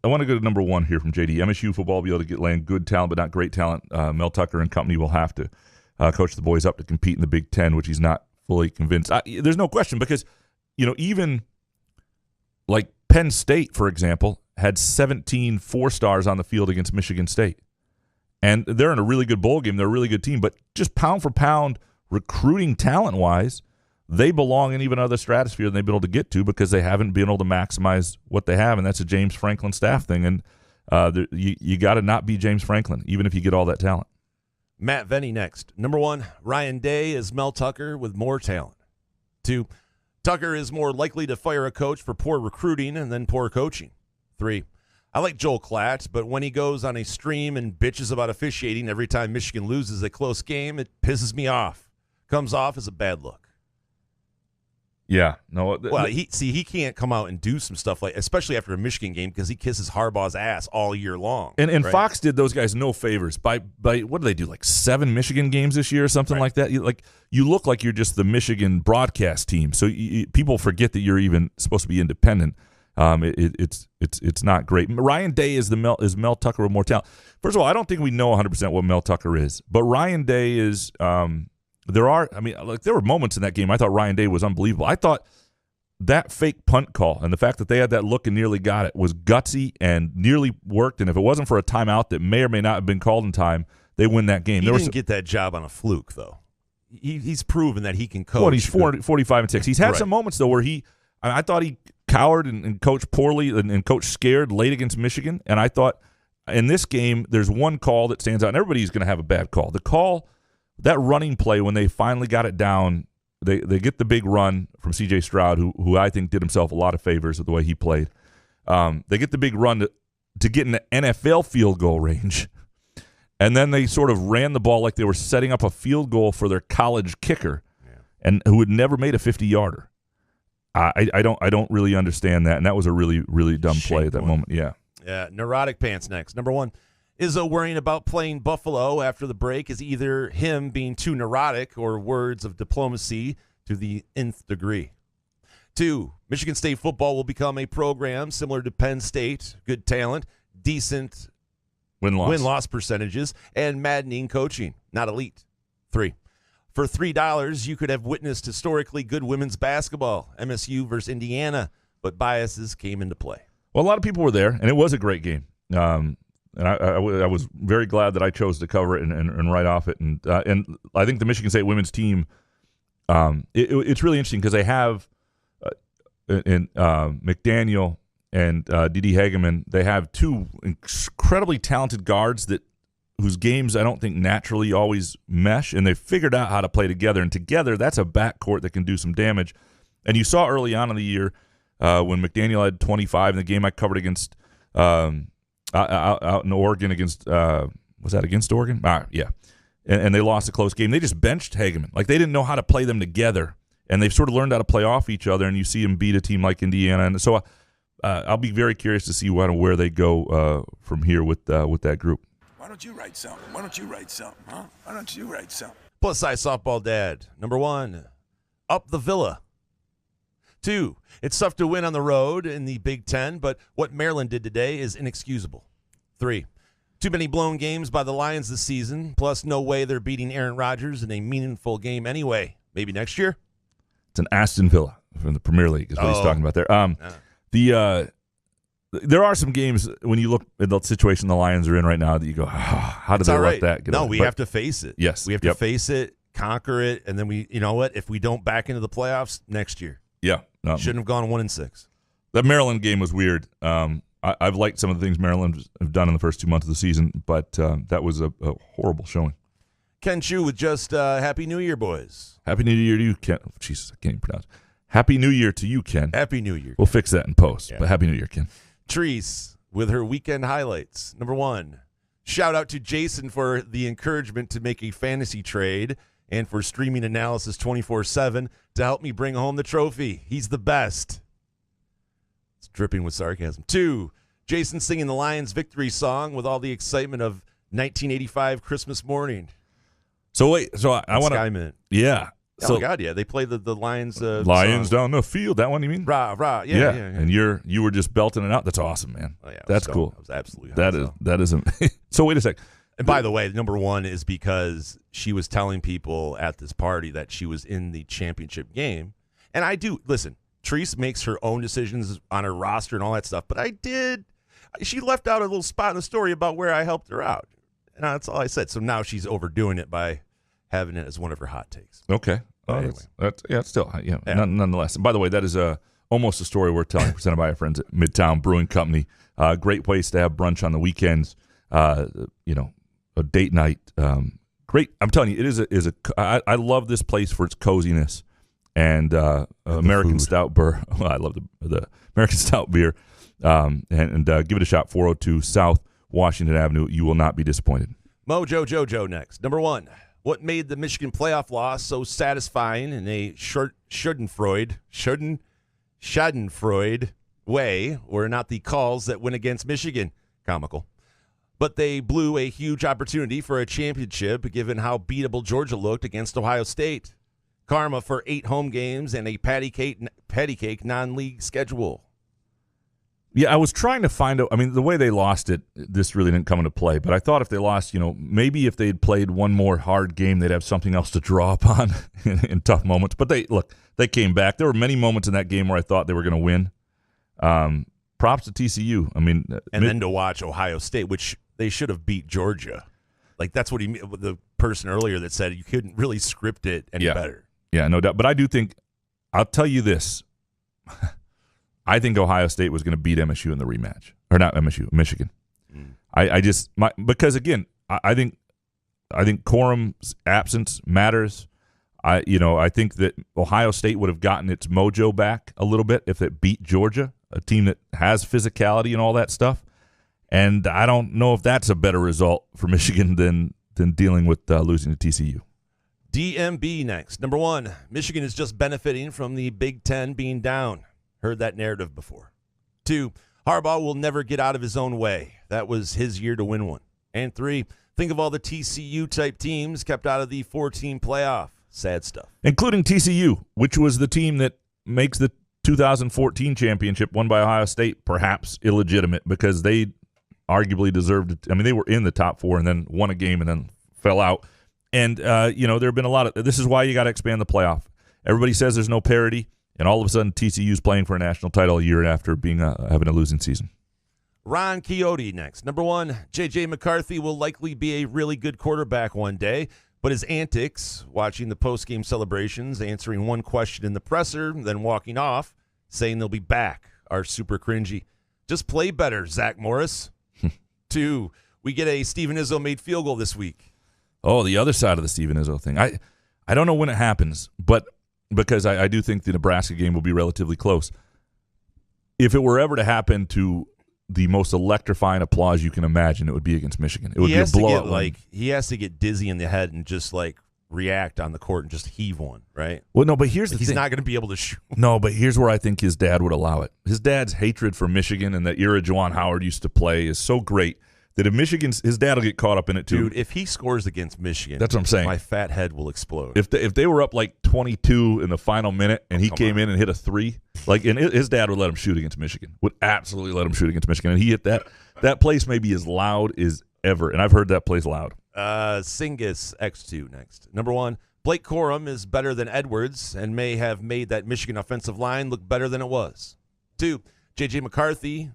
want to go to number 1 here from JD. MSU football will be able to land good talent, but not great talent. Mel Tucker and company will have to coach the boys up to compete in the Big Ten, which he's not fully convinced. There's no question because, even – like Penn State, for example, had 17 4-stars on the field against Michigan State. And they're in a really good bowl game. They're a really good team. But just pound for pound, recruiting talent-wise, they belong in even another stratosphere than they've been able to get to because they haven't been able to maximize what they have. And that's a James Franklin staff thing. And you got to not be James Franklin, even if you get all that talent. Matt Venny next. Number 1, Ryan Day is Mel Tucker with more talent. 2, Tucker is more likely to fire a coach for poor recruiting and then poor coaching. 3, I like Joel Klatt, but when he goes on a stream and bitches about officiating every time Michigan loses a close game, it pisses me off. Comes off as a bad look. Yeah, no. Well, he can't come out and do some stuff like, especially after a Michigan game, because he kisses Harbaugh's ass all year long. And right? Fox did those guys no favors by what did they do, like 7 Michigan games this year or something like that? You look like you're just the Michigan broadcast team, so people forget that you're even supposed to be independent. It's not great. Ryan Day is Mel Tucker with more talent. First of all, I don't think we know 100% what Mel Tucker is, but Ryan Day is. There were moments in that game I thought Ryan Day was unbelievable. I thought that fake punt call and the fact that they had that look and nearly got it was gutsy and nearly worked. And if it wasn't for a timeout that may or may not have been called in time, they win that game. He didn't get that job on a fluke, though. He's proven that he can coach. Well, he's 45-6. He's had some moments, though, where I thought he cowered and coached poorly and coached scared late against Michigan. And I thought in this game, there's one call that stands out, and everybody's going to have a bad call. The call, that running play, when they finally got it down, they get the big run from C.J. Stroud, who I think did himself a lot of favors with the way he played. They get the big run to get in the NFL field goal range, and then they sort of ran the ball like they were setting up a field goal for their college kicker, and who had never made a 50-yarder. I don't really understand that, and that was a really, really dumb play at that moment. Yeah. Neurotic pants next. Number 1. Izzo worrying about playing Buffalo after the break is either him being too neurotic or words of diplomacy to the nth degree. 2, Michigan State football will become a program similar to Penn State, good talent, decent win-loss percentages, and maddening coaching, not elite. 3, for $3, you could have witnessed historically good women's basketball, MSU versus Indiana, but biases came into play. Well, a lot of people were there, and it was a great game. And I was very glad that I chose to cover it and write off it. And I think the Michigan State women's team, it's really interesting because they have McDaniel and Didi Hageman. They have 2 incredibly talented guards whose games I don't think naturally always mesh, and they've figured out how to play together. And together, that's a backcourt that can do some damage. And you saw early on in the year when McDaniel had 25 in the game I covered against out in Oregon against was that against Oregon? Yeah. And they lost a close game. They just benched Hageman. Like, they didn't know how to play them together, and they've sort of learned how to play off each other, and you see them beat a team like Indiana. And so I'll be very curious to see where they go from here with that group. Why don't you write something? Why don't you write something, huh? Why don't you write something? Plus-size softball dad. Number 1, up the villa. 2, it's tough to win on the road in the Big Ten, but what Maryland did today is inexcusable. 3, too many blown games by the Lions this season, plus no way they're beating Aaron Rodgers in a meaningful game anyway. Maybe next year? It's an Aston Villa from the Premier League is what he's talking about there. There are some games when you look at the situation the Lions are in right now that you go, how did they let that get away? No, we have to face it. Yes. We have to face it, conquer it, and then you know what? If we don't back into the playoffs next year. Yeah. Shouldn't have gone 1-6. That Maryland game was weird. I've liked some of the things Maryland have done in the first 2 months of the season, but that was a horrible showing. Ken Chu with just Happy New Year, boys. Happy New Year to you, Ken. Oh, Jesus, I can't even pronounce. Happy New Year to you, Ken. Happy New Year. We'll fix that in post, but Happy New Year, Ken. Treese with her weekend highlights. Number 1, shout out to Jason for the encouragement to make a fantasy trade and for streaming analysis 24/7 to help me bring home the trophy. He's the best. It's dripping with sarcasm. 2, Jason singing the Lions victory song with all the excitement of 1985 Christmas morning. So wait, so I want to. Yeah. Oh, my God, yeah. They played the Lions Lions song. Down the field. That one, you mean? Rah, rah. Yeah. And you were just belting it out. That's awesome, man. Oh, yeah, that's cool. I was absolutely that is So wait a sec. And by the way, number 1 is because she was telling people at this party that she was in the championship game. And I do, listen, Treese makes her own decisions on her roster and all that stuff, but she left out a little spot in the story about where I helped her out. And that's all I said. So now she's overdoing it by having it as one of her hot takes. Okay. Anyway. That's still, nonetheless. And by the way, that is almost a story we're telling, presented by our friends at Midtown Brewing Company. Great place to have brunch on the weekends. A date night. Great. I'm telling you, it is I love this place for its coziness and American Stout beer. Well, I love the American Stout beer. And give it a shot. 402 South Washington Avenue. You will not be disappointed. Mojo Jojo next. Number 1, What made the Michigan playoff loss so satisfying in a Schadenfreude way were not the calls that went against Michigan. Comical. But they blew a huge opportunity for a championship given how beatable Georgia looked against Ohio State. Karma for 8 home games and a patty cake non-league schedule. Yeah, I was trying to find out. I mean, the way they lost it, this really didn't come into play. But I thought if they lost, maybe if they had played one more hard game, they'd have something else to draw upon in tough moments. But they came back. There were many moments in that game where I thought they were going to win. Props to TCU. I mean, then to watch Ohio State, which they should have beat Georgia. Like that's what the person earlier that said you couldn't really script it any better. Yeah, no doubt. But I do think, I'll tell you this. I think Ohio State was going to beat MSU in the rematch. Or not MSU, Michigan. Because again, I think Corum's absence matters. I think that Ohio State would have gotten its mojo back a little bit if it beat Georgia, a team that has physicality and all that stuff. And I don't know if that's a better result for Michigan than dealing with losing to TCU. DMB next. Number 1, Michigan is just benefiting from the Big Ten being down. Heard that narrative before. 2, Harbaugh will never get out of his own way. That was his year to win one. And 3, think of all the TCU-type teams kept out of the 4-team playoff. Sad stuff. Including TCU, which was the team that makes the 2014 championship won by Ohio State perhaps illegitimate because they arguably deserved it. I mean, they were in the top 4 and then won a game and then fell out. And, there have been a lot of – this is why you got to expand the playoff. Everybody says there's no parity. And all of a sudden, TCU's playing for a national title a year after being having a losing season. Ron Quixote next. Number 1, J.J. McCarthy will likely be a really good quarterback one day, but his antics, watching the post-game celebrations, answering one question in the presser, then walking off, saying they'll be back, are super cringy. Just play better, Zach Morris. 2, we get a Steven Izzo made field goal this week. Oh, the other side of the Steven Izzo thing. I don't know when it happens, but because I do think the Nebraska game will be relatively close. If it were ever to happen to the most electrifying applause you can imagine, it would be against Michigan. It would be a blowout. He has to get dizzy in the head and just react on the court and just heave one, right? Well, no, but here's the thing. He's not going to be able to shoot. No, but here's where I think his dad would allow it. His dad's hatred for Michigan and the era Juwan Howard used to play is so great that if his dad will get caught up in it too. Dude, if he scores against Michigan, that's what I'm saying. My fat head will explode. If they were up 22 in the final minute and he came in and hit a 3, and his dad would let him shoot against Michigan. Would absolutely let him shoot against Michigan. And he hit that. That place may be as loud as ever, and I've heard that place loud. Singus X2 next. Number 1, Blake Corum is better than Edwards and may have made that Michigan offensive line look better than it was. 2, J.J. McCarthy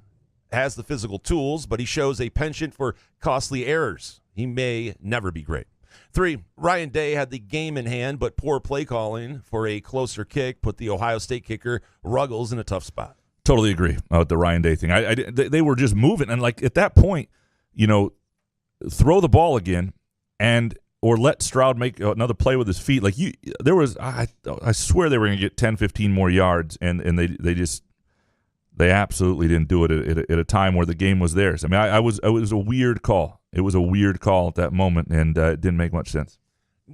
has the physical tools, but he shows a penchant for costly errors. He may never be great. 3, Ryan Day had the game in hand, but poor play calling for a closer kick put the Ohio State kicker Ruggles in a tough spot. Totally agree about the Ryan Day thing. They were just moving, and at that point, throw the ball again, or let Stroud make another play with his feet. I swear they were going to get 10, 15 more yards, and they absolutely didn't do it at a time where the game was theirs. I mean, it was a weird call. It was a weird call at that moment, and it didn't make much sense.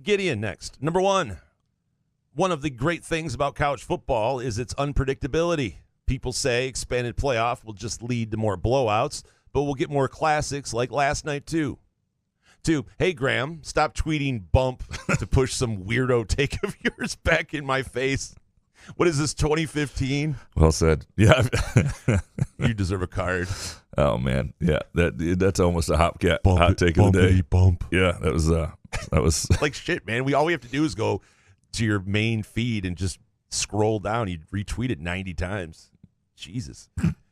Gideon next. Number 1, one of the great things about college football is its unpredictability. People say expanded playoff will just lead to more blowouts, but we'll get more classics like last night too. 2, hey, Graham, stop tweeting bump to push some weirdo take of yours back in my face. What is this, 2015? Well said. Yeah. You deserve a card. Oh, man. Yeah, that's almost a hot take of the day. Bump. Yeah, that was like shit, man. All we have to do is go to your main feed and just scroll down. You'd retweet it 90 times. Jesus.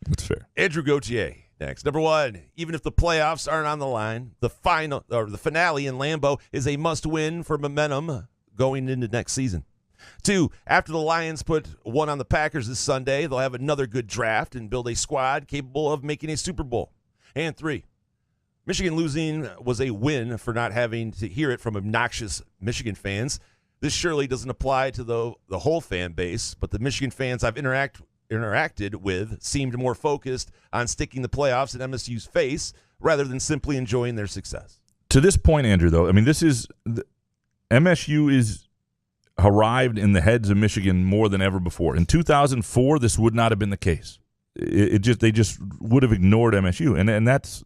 That's fair. Andrew Gauthier next. Number 1, even if the playoffs aren't on the line, the finale in Lambeau is a must-win for momentum going into next season. 2, after the Lions put one on the Packers this Sunday, they'll have another good draft and build a squad capable of making a Super Bowl. And 3, Michigan losing was a win for not having to hear it from obnoxious Michigan fans. This surely doesn't apply to the whole fan base, but the Michigan fans I've interacted with seemed more focused on sticking the playoffs in MSU's face rather than simply enjoying their success. To this point, Andrew, though, I mean, this is MSU is arrived in the heads of Michigan more than ever before. In 2004, this would not have been the case. They just would have ignored MSU, and that's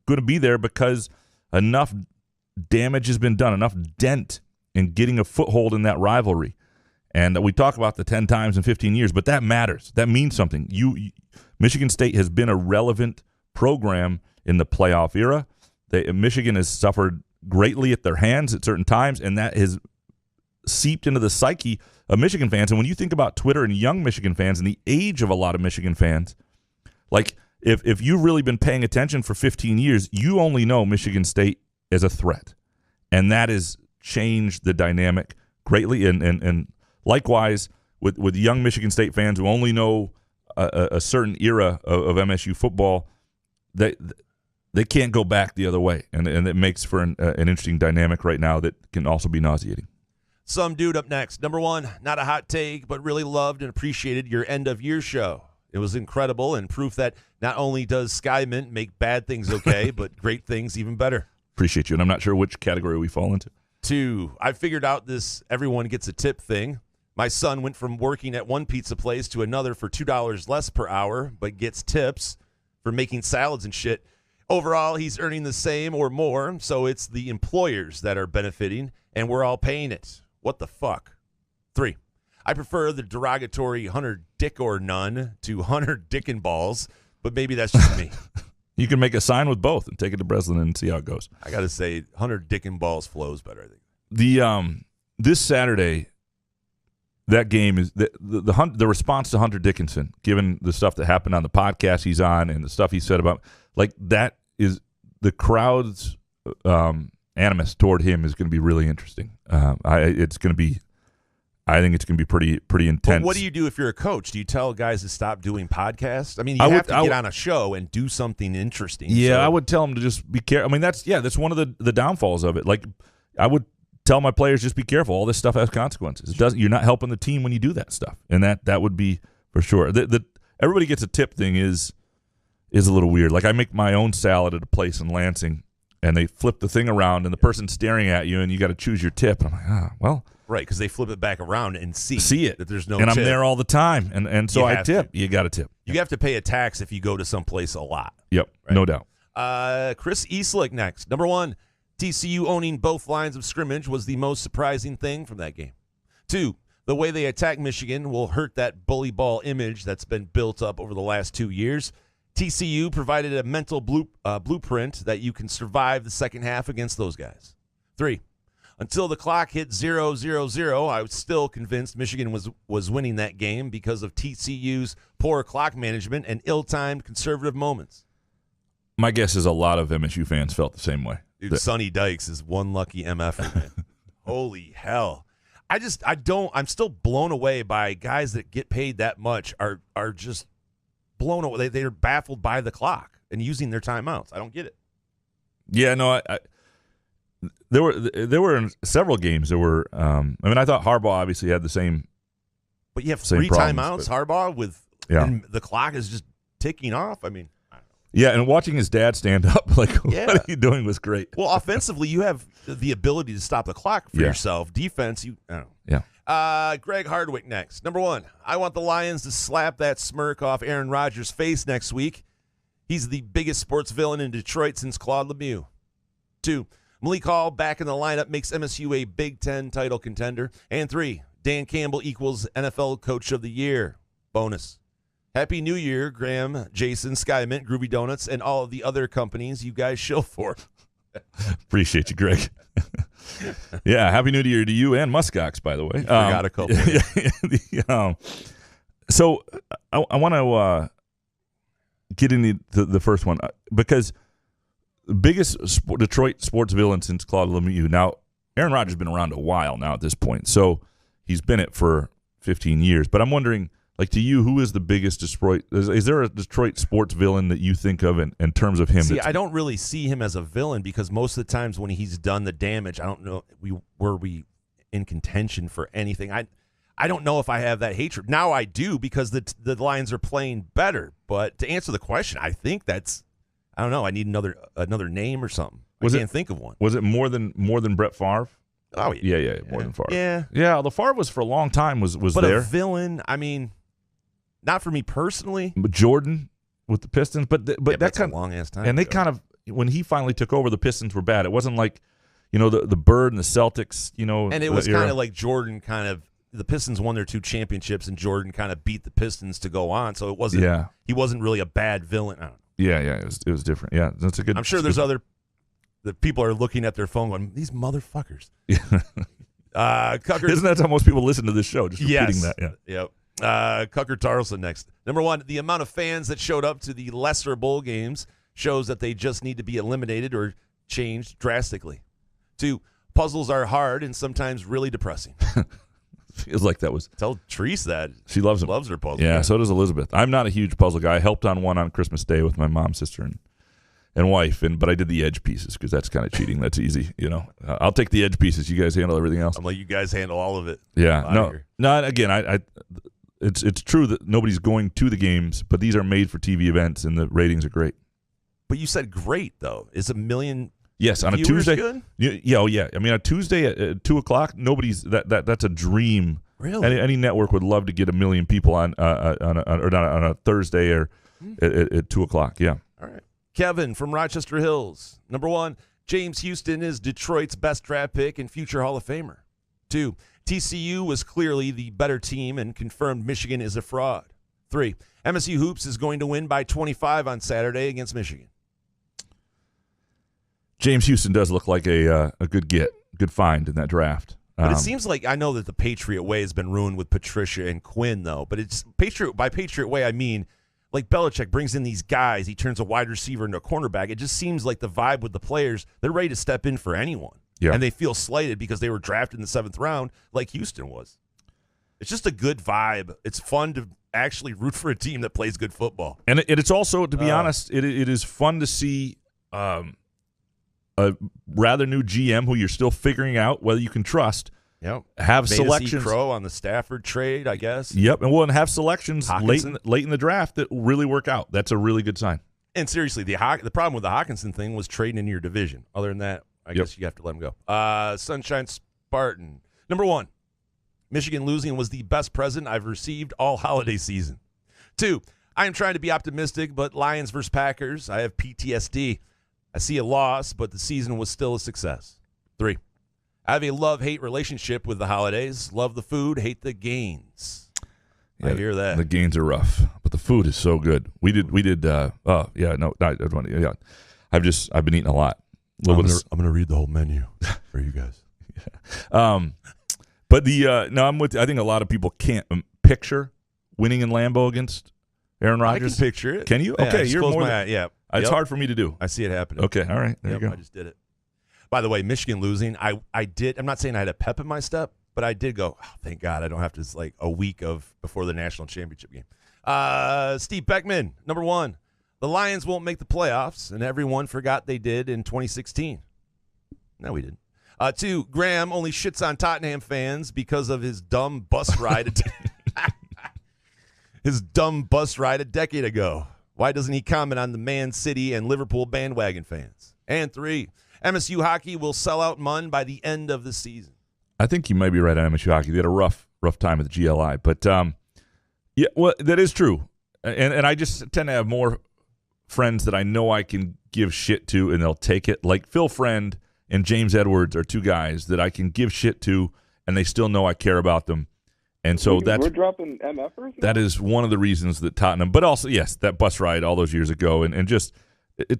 going to be there because enough damage has been done, enough dent in getting a foothold in that rivalry. And we talk about the 10 times in 15 years, but that matters. That means something. Michigan State has been a relevant program in the playoff era. Michigan has suffered greatly at their hands at certain times, and that has seeped into the psyche of Michigan fans. And when you think about Twitter and young Michigan fans and the age of a lot of Michigan fans, like if you've really been paying attention for 15 years, you only know Michigan State as a threat. And that has changed the dynamic greatly. And likewise, with young Michigan State fans who only know a certain era of MSU football, they can't go back the other way. And it makes for an interesting dynamic right now that can also be nauseating. Some dude up next. Number one, not a hot take, but really loved and appreciated your end-of-year show. It was incredible and proof that not only does Sky Mint make bad things okay, but great things even better. Appreciate you, and I'm not sure which category we fall into. 2, I figured out this everyone gets a tip thing. My son went from working at one pizza place to another for $2 less per hour, but gets tips for making salads and shit. Overall, he's earning the same or more, so it's the employers that are benefiting, and we're all paying it. What the fuck? 3, I prefer the derogatory Hunter Dick or None to Hunter Dick and Balls, but maybe that's just me. You can make a sign with both and take it to Breslin and see how it goes. I got to say, Hunter Dick and Balls flows better, I think. This Saturday, that game is the response to Hunter Dickinson, given the stuff that happened on the podcast he's on and the stuff he said about, like, that is the crowd's animus toward him is going to be really interesting. I think it's going to be pretty intense. But what do you do if you're a coach? Do you tell guys to stop doing podcasts? I mean, you have to get on a show and do something interesting. Yeah, I would tell them to just be careful. I mean, that's one of the downfalls of it. Like, I would tell my players, just be careful. All this stuff has consequences. You're not helping the team when you do that stuff, and that would be for sure. The everybody gets a tip thing is a little weird. Like, I make my own salad at a place in Lansing, and they flip the thing around, and the person's staring at you, and you got to choose your tip. And I'm like, well. Right, because they flip it back around and see it. That there's no and tip. I'm there all the time, and so I tip. You got to tip. You have to pay a tax if you go to some place a lot. Yep, right? No doubt. Chris Eastlick next. Number 1, TCU owning both lines of scrimmage was the most surprising thing from that game. 2, the way they attack Michigan will hurt that bully ball image that's been built up over the last 2 years. TCU provided a mental blueprint that you can survive the second half against those guys. 3, until the clock hit 0-0-0, I was still convinced Michigan was winning that game because of TCU's poor clock management and ill-timed conservative moments. My guess is a lot of MSU fans felt the same way. Dude, Sonny Dykes is one lucky MF, man. Holy hell. I'm still blown away by guys that get paid that much are just blown away. They're baffled by the clock and using their timeouts. I don't get it. Yeah, no, there were several games that were. I thought Harbaugh obviously had the same. But you have 3 timeouts, Harbaugh, and the clock is just ticking off. I mean, I don't know. Yeah, and watching his dad stand up, like, what are you doing, was great. Well, offensively, you have the ability to stop the clock for yourself. Defense, I don't know. Yeah. Greg Hardwick next. Number 1, I want the Lions to slap that smirk off Aaron Rodgers' face next week. He's the biggest sports villain in Detroit since Claude Lemieux. 2, Malik Hall back in the lineup makes MSU a Big Ten title contender. And 3, Dan Campbell equals NFL Coach of the Year. Bonus. Happy New Year, Graham, Jason, Sky Mint, Groovy Donuts, and all of the other companies you guys shill for. Appreciate you, Greg. Yeah, Happy New Year to you and Muskox, by the way. Forgot a couple. So I want to get into the first one because the biggest Detroit sports villain since Claude Lemieux. Now, Aaron Rodgers has been around a while now at this point, so he's been it for 15 years. But I'm wondering, like, to you, who is the biggest Detroit? Is there a Detroit sports villain that you think of in terms of him? See, I don't really see him as a villain because most of the times when he's done the damage, I don't know, were we in contention for anything. I don't know if I have that hatred. Now I do because the Lions are playing better. But to answer the question, I think that's, I don't know, I need another name or something. I can't think of one. Was it more than Brett Favre? Oh, Yeah, more than Favre. Yeah. Yeah, the Favre was for a long time was But there. a villain, I mean, not for me personally. But Jordan with the Pistons, but that that's kind a long-ass time and they ago. kind of, when he finally took over, the Pistons were bad. It wasn't like, the Bird and the Celtics, And it was kind of like Jordan the Pistons won their 2 championships, and Jordan kind of beat the Pistons to go on. So it wasn't. He wasn't really a bad villain. I don't know. Yeah, it was different. Yeah, that's a good. I'm sure there's the people are looking at their phone going, these motherfuckers. Cucker, Isn't that how most people listen to this show? Just repeating that. Yeah. Yep. Cucker Tarleson next. Number 1, the amount of fans that showed up to the lesser bowl games shows that they just need to be eliminated or changed drastically. 2, puzzles are hard and sometimes really depressing. Feels like that was. Tell Treese that. She loves them. Loves her puzzle. Yeah, so does Elizabeth. I'm not a huge puzzle guy. I helped on one on Christmas Day with my mom, sister, and wife, but I did the edge pieces because that's kind of cheating. That's easy, I'll take the edge pieces. You guys handle everything else. I'm like, you guys handle all of it. Yeah, no. Again, it's true that nobody's going to the games, but these are made for TV events, and the ratings are great. But you said great though. Is 1 million? Yes, on a viewers Tuesday. Good? Yeah, oh yeah. I mean, a Tuesday at 2:00, nobody's that's a dream. Really? Any network would love to get 1 million people on a Thursday or at 2:00. Yeah. All right. Kevin from Rochester Hills. Number 1, James Houston is Detroit's best draft pick and future Hall of Famer. 2, TCU was clearly the better team and confirmed Michigan is a fraud. 3, MSU Hoops is going to win by 25 on Saturday against Michigan. James Houston does look like a good find in that draft. But it seems like, I know that the Patriot way has been ruined with Patricia and Quinn, though. But it's by Patriot way, I mean, like Belichick brings in these guys. He turns a wide receiver into a cornerback. It just seems like the vibe with the players, they're ready to step in for anyone. Yeah. And they feel slighted because they were drafted in the 7th round like Houston was. It's just a good vibe. It's fun to actually root for a team that plays good football. And it's also, to be honest, it is fun to see a rather new GM who you're still figuring out whether you can trust. Yep. Have Made selections. Crow on the Stafford trade, I guess. Yep, and have selections Hawkinson. late in the draft that really work out. That's a really good sign. And seriously, the problem with the Hawkinson thing was trading in your division. Other than that, I guess you have to let him go. Sunshine Spartan. Number 1, Michigan losing was the best present I've received all holiday season. 2, I am trying to be optimistic, but Lions versus Packers, I have PTSD. I see a loss, but the season was still a success. 3, I have a love-hate relationship with the holidays. Love the food, hate the gains. Yeah, I hear that. The gains are rough, but the food is so good. I've been eating a lot. I'm going to read the whole menu for you guys. But I'm with you. I think a lot of people can't picture winning in Lambeau against Aaron Rodgers. I can picture it. Can you? Yeah, Okay, you're more than, yeah. It's hard for me to do. I see it happening. Okay, all right. There you go. I just did it. By the way, Michigan losing, I did. I'm not saying I had a pep in my step, but I did go, oh, thank God I don't have to, like, a week before the national championship game. Steve Beckman, number 1. The Lions won't make the playoffs, and everyone forgot they did in 2016. No, we didn't. 2, Graham only shits on Tottenham fans because of his dumb bus ride. His dumb bus ride a decade ago. Why doesn't he comment on the Man City and Liverpool bandwagon fans? And 3, MSU hockey will sell out Munn by the end of the season. I think you might be right on MSU hockey. They had a rough time at the GLI, but yeah, well, that is true. And I just tend to have more friends that I know I can give shit to, and they'll take it. Like Phil Friend and James Edwards are 2 guys that I can give shit to, and they still know I care about them. And so we're dropping MFers? That is one of the reasons that Tottenham, but also, yes, that bus ride all those years ago, and just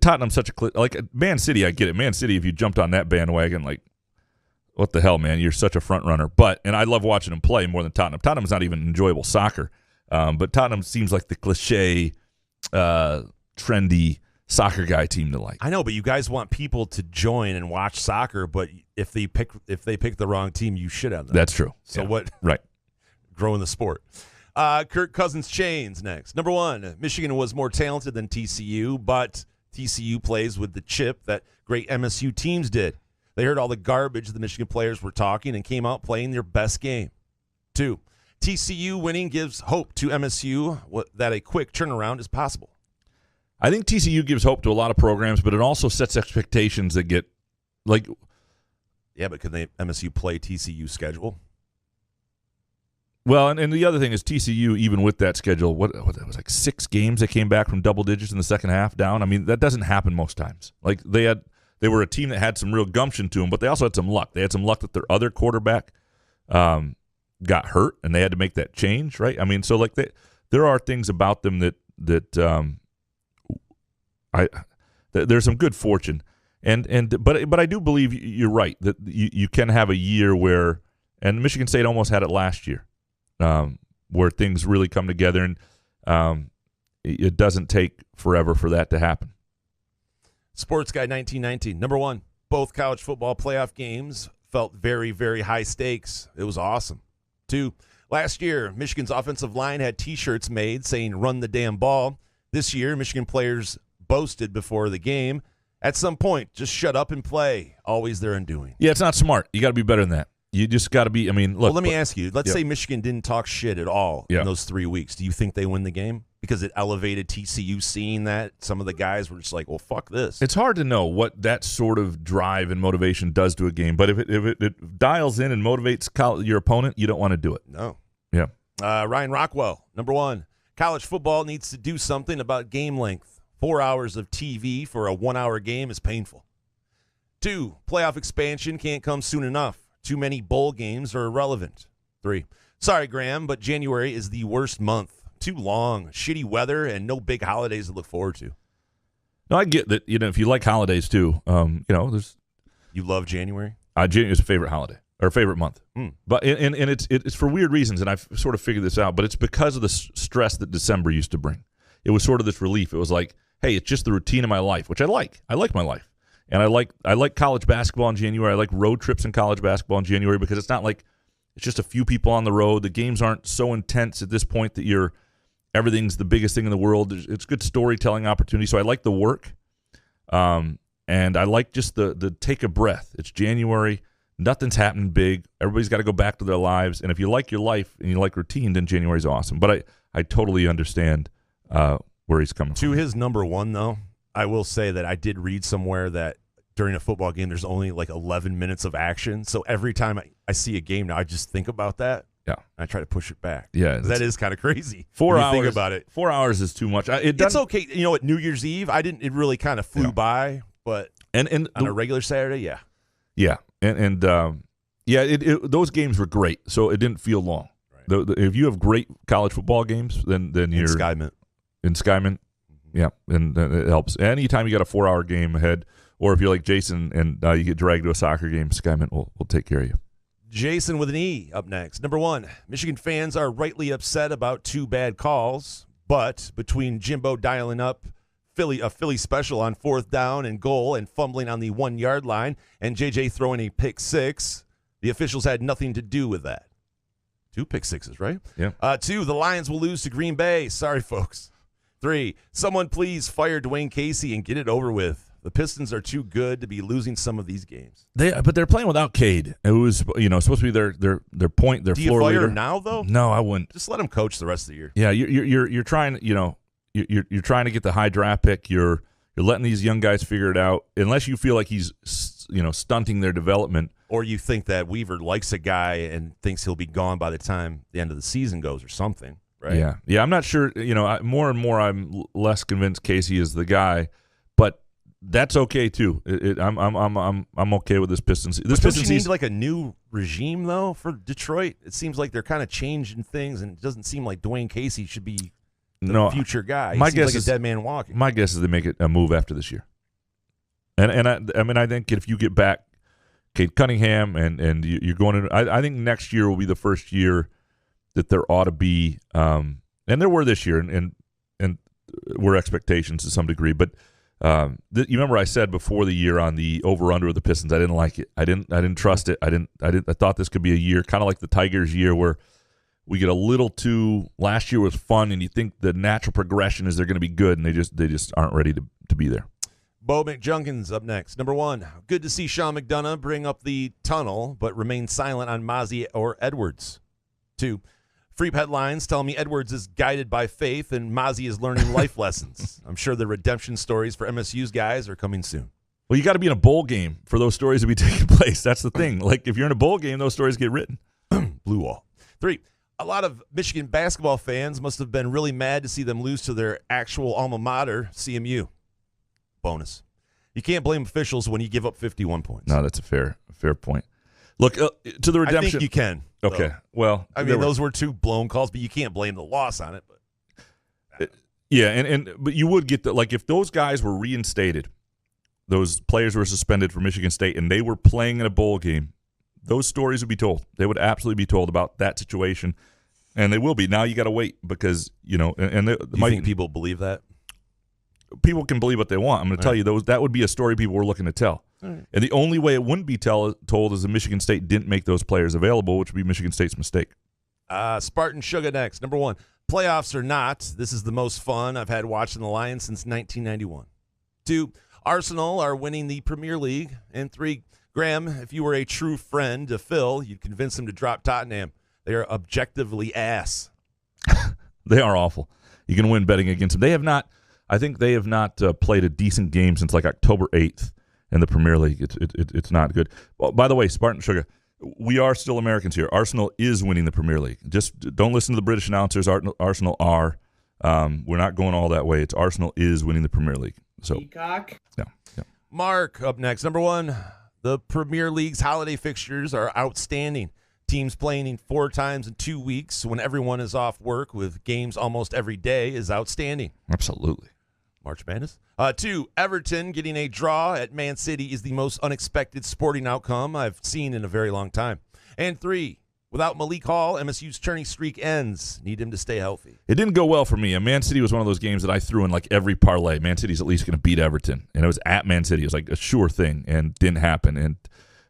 Tottenham's such a, like Man City, I get it. Man City, if you jumped on that bandwagon, like, what the hell, man? You're such a front runner. And I love watching them play more than Tottenham. Tottenham's not even enjoyable soccer, but Tottenham seems like the cliche, trendy soccer guy team to like. I know, but you guys want people to join and watch soccer, but if they pick the wrong team, you shit on them. That's true. So yeah. What? Right. Growing the sport. Kirk Cousins Chains next. Number 1, Michigan was more talented than TCU, but TCU plays with the chip that great MSU teams did. They heard all the garbage the Michigan players were talking and came out playing their best game. 2, TCU winning gives hope to MSU that a quick turnaround is possible. I think TCU gives hope to a lot of programs, but it also sets expectations that get, like, Yeah, but could MSU play TCU schedule? Well, and the other thing is TCU, even with that schedule, what it was like 6 games that came back from double digits in the second half down. I mean, that doesn't happen most times. Like they were a team that had some real gumption to them, but they also had some luck. They had some luck that their other quarterback got hurt, and they had to make that change, right? I mean, so like there are things about them that there's some good fortune, but I do believe you're right that you can have a year where, and Michigan State almost had it last year. Where things really come together, and it doesn't take forever for that to happen. Sports Guy 1919. Number 1, both college football playoff games felt very, very high stakes. It was awesome. 2, last year, Michigan's offensive line had T-shirts made saying, "Run the damn ball." This year, Michigan players boasted before the game, "At some point, just shut up and play." Always their undoing. Yeah, it's not smart. You got to be better than that. You just got to be. I mean, look. Well, let me ask you. Let's say Michigan didn't talk shit at all in those 3 weeks. Do you think they win the game? Because it elevated TCU seeing that. Some of the guys were just like, well, fuck this. It's hard to know what that sort of drive and motivation does to a game. But if it dials in and motivates your opponent, you don't want to do it. No. Yeah. Ryan Rockwell, number 1. College football needs to do something about game length. 4 hours of TV for a 1-hour game is painful. 2, playoff expansion can't come soon enough. Too many bowl games are irrelevant. 3, sorry, Graham, but January is the worst month. Too long, shitty weather, and no big holidays to look forward to. No, I get that. If you like holidays too, there's. You love January? January is a favorite holiday or favorite month, but and it's for weird reasons, and I've sort of figured this out. But it's because of the stress that December used to bring. It was sort of this relief. It was like, hey, it's just the routine of my life, which I like. I like my life. And I like college basketball in January. I like road trips in college basketball in January because it's not like it's just a few people on the road. The games aren't so intense at this point that everything's the biggest thing in the world. It's good storytelling opportunity. So I like the work, and I like just the take a breath. It's January. Nothing's happening big. Everybody's got to go back to their lives. And if you like your life and you like routine, then January's awesome. But I totally understand where he's coming from. To his number 1, though, I will say that I did read somewhere that during a football game, there's only like 11 minutes of action. So every time I see a game now, I just think about that. Yeah. I try to push it back. Yeah. That is kind of crazy. 4 hours. Think about it. 4 hours is too much. It's okay. You know, at New Year's Eve, it really kind of flew by, but on a regular Saturday, yeah. Yeah. Those games were great. So it didn't feel long. Right. If you have great college football games, then you're in Skymint. Yeah, and it helps. Anytime you got a 4-hour game ahead, or if you're like Jason and you get dragged to a soccer game, Skymint will take care of you. Jason with an E up next. Number 1, Michigan fans are rightly upset about 2 bad calls, but between Jimbo dialing up a Philly special on 4th down and goal and fumbling on the 1-yard line and JJ throwing a pick 6, the officials had nothing to do with that. 2 pick 6s, right? Yeah. 2, the Lions will lose to Green Bay. Sorry, folks. 3, someone please fire Dwayne Casey and get it over with. The Pistons are too good to be losing some of these games. But they're playing without Cade. It was supposed to be their point, their floor leader. Do you fire him now though? No, I wouldn't. Just let him coach the rest of the year. Yeah, you're trying you're trying to get the high draft pick. You're letting these young guys figure it out. Unless you feel like he's stunting their development, or you think that Weaver likes a guy and thinks he'll be gone by the time the end of the season goes or something. Right. Yeah. I'm not sure. More and more, I'm less convinced Casey is the guy, but that's okay too. I'm okay with this Pistons. Don't you need like a new regime though for Detroit? It seems like they're kind of changing things, and it doesn't seem like Dwayne Casey should be the future guy. He seems like a dead man walking. My guess is they make it a move after this year, and I think if you get back Cade Cunningham and you're going to, I think next year will be the first year that there ought to be, and there were this year, and were expectations to some degree. But you remember I said before the year on the over/under of the Pistons, I didn't like it. I didn't trust it. I thought this could be a year, kind of like the Tigers' year, where we get a little too. Last year was fun, and you think the natural progression is they're going to be good, and they just aren't ready to be there. Bo McJunkins up next. Number 1, good to see Sean McDonough bring up the tunnel, but remain silent on Mozzie or Edwards. 2, Freep headlines tell me Edwards is guided by faith and Mozzie is learning life lessons. I'm sure the redemption stories for MSU's guys are coming soon. Well, you got to be in a bowl game for those stories to be taking place. That's the thing. Like, if you're in a bowl game, those stories get written. Blue wall. 3. A lot of Michigan basketball fans must have been really mad to see them lose to their actual alma mater, CMU. Bonus. You can't blame officials when you give up 51 points. No, that's a fair point. Look, to the redemption. I think you can. Okay. Though. Well, I mean, those were 2 blown calls, but you can't blame the loss on it. But yeah, but you would get like if those guys were reinstated, those players were suspended for Michigan State, and they were playing in a bowl game, those stories would be told. They would absolutely be told about that situation, and they will be. Now you got to wait because you think people believe that? People can believe what they want. I'm going to tell you that would be a story people were looking to tell. Right. And the only way it wouldn't be told is that Michigan State didn't make those players available, which would be Michigan State's mistake. Spartan Sugar next. Number 1, playoffs or not, this is the most fun I've had watching the Lions since 1991. 2, Arsenal are winning the Premier League. And 3, Graham, if you were a true friend to Phil, you'd convince him to drop Tottenham. They are objectively ass. They are awful. You can win betting against them. I think they have not played a decent game since like October 8th in the Premier League. It's not good. Well, by the way, Spartan Sugar, we are still Americans here. Arsenal is winning the Premier League. Just don't listen to the British announcers. Arsenal are. We're not going all that way. It's Arsenal is winning the Premier League. So, Peacock. Yeah. Mark up next. Number 1, the Premier League's holiday fixtures are outstanding. Teams playing 4 times in 2 weeks when everyone is off work with games almost every day is outstanding. Absolutely. March Madness. 2, Everton getting a draw at Man City is the most unexpected sporting outcome I've seen in a very long time. And 3, without Malik Hall, MSU's turning streak ends. Need him to stay healthy. It didn't go well for me. And Man City was one of those games that I threw in like every parlay. Man City's at least going to beat Everton. And it was at Man City. It was like a sure thing and didn't happen. And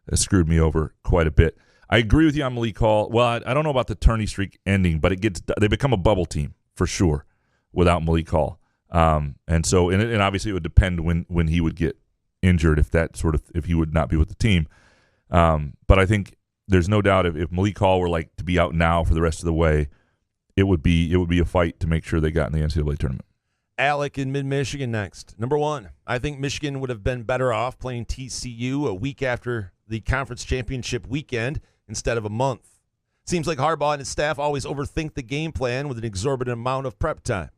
it screwed me over quite a bit. I agree with you on Malik Hall. Well, I don't know about the tourney streak ending, but they become a bubble team for sure without Malik Hall. And obviously it would depend when he would get injured if he would not be with the team. But I think there's no doubt if Malik Hall were like to be out now for the rest of the way, it would be a fight to make sure they got in the NCAA tournament. Alec in mid-Michigan next. Number 1, I think Michigan would have been better off playing TCU a week after the conference championship weekend instead of a month. Seems like Harbaugh and his staff always overthink the game plan with an exorbitant amount of prep time.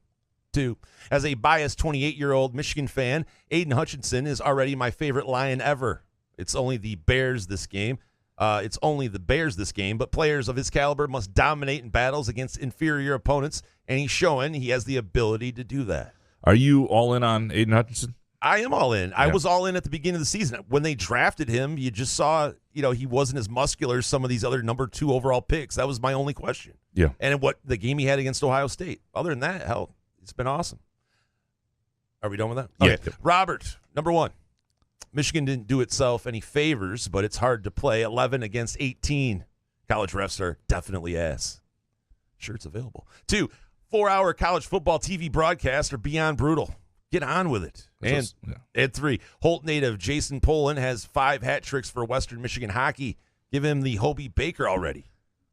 2, as a biased 28-year-old Michigan fan, Aiden Hutchinson is already my favorite Lion ever. It's only the Bears this game, but players of his caliber must dominate in battles against inferior opponents, and he's showing he has the ability to do that. Are you all in on Aiden Hutchinson? I am all in. Yeah. I was all in at the beginning of the season. When they drafted him, you just saw, he wasn't as muscular as some of these other number 2 overall picks. That was my only question. Yeah. And what the game he had against Ohio State. Other than that, hell, it's been awesome. Are we done with that? Okay. Yeah. Robert, number 1. Michigan didn't do itself any favors, but it's hard to play 11 against 18. College refs are definitely ass. Shirts available. 2, 4-hour college football TV broadcasts are beyond brutal. Get on with it. And 3, Holt native Jason Poland has 5 hat tricks for Western Michigan hockey. Give him the Hobie Baker already.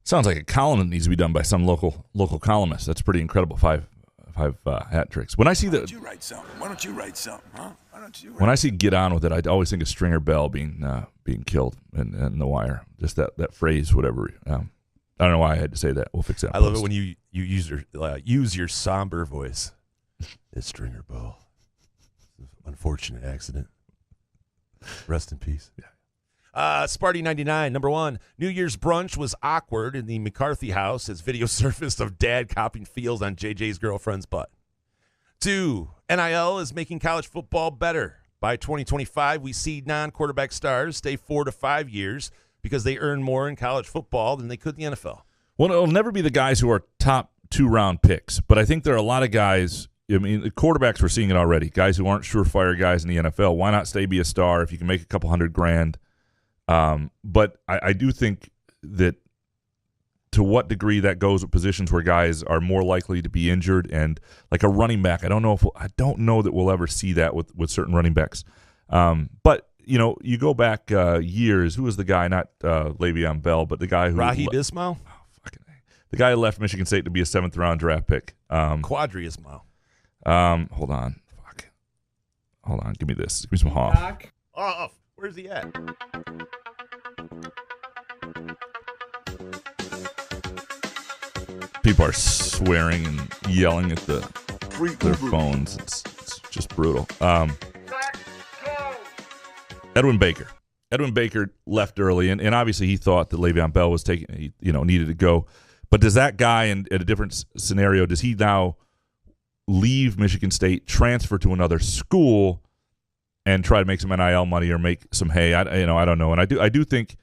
Sounds like a column that needs to be done by some local columnist. That's pretty incredible. 5 hat tricks. When I see Why don't you write something? Huh? When I see "get on with it," I always think of Stringer Bell being killed in The Wire. Just that phrase, whatever. I don't know why I had to say that. We'll fix that. I love it when you use your somber voice. It's Stringer Bell. Unfortunate accident. Rest in peace. Yeah. Sparty 99, number 1. New Year's brunch was awkward in the McCarthy house as video surfaced of dad copying feels on JJ's girlfriend's butt. 2, NIL is making college football better. By 2025, we see non-quarterback stars stay 4 to 5 years because they earn more in college football than they could in the NFL. Well, it'll never be the guys who are top 2-round picks, but I think there are a lot of guys. I mean, the quarterbacks, we're seeing it already. Guys who aren't surefire guys in the NFL. Why not be a star if you can make a couple $100,000? But I do think that to what degree that goes with positions where guys are more likely to be injured, and like a running back, I don't know that we'll ever see that with certain running backs. But you go back years. Who was the guy? Not Le'Veon Bell, but the guy who Raheem Ismail. The guy who left Michigan State to be a 7th-round draft pick. Quadri Ismail. Hold on. Hold on. Give me this. Give me some Hoff. Off. Where's he at? People are swearing and yelling at their phones. It's just brutal. Edwin Baker left early, and obviously he thought that Le'Veon Bell was needed to go. But does that guy in a different scenario, does he now leave Michigan State, transfer to another school, and try to make some NIL money or make some hay? I don't know. And I do think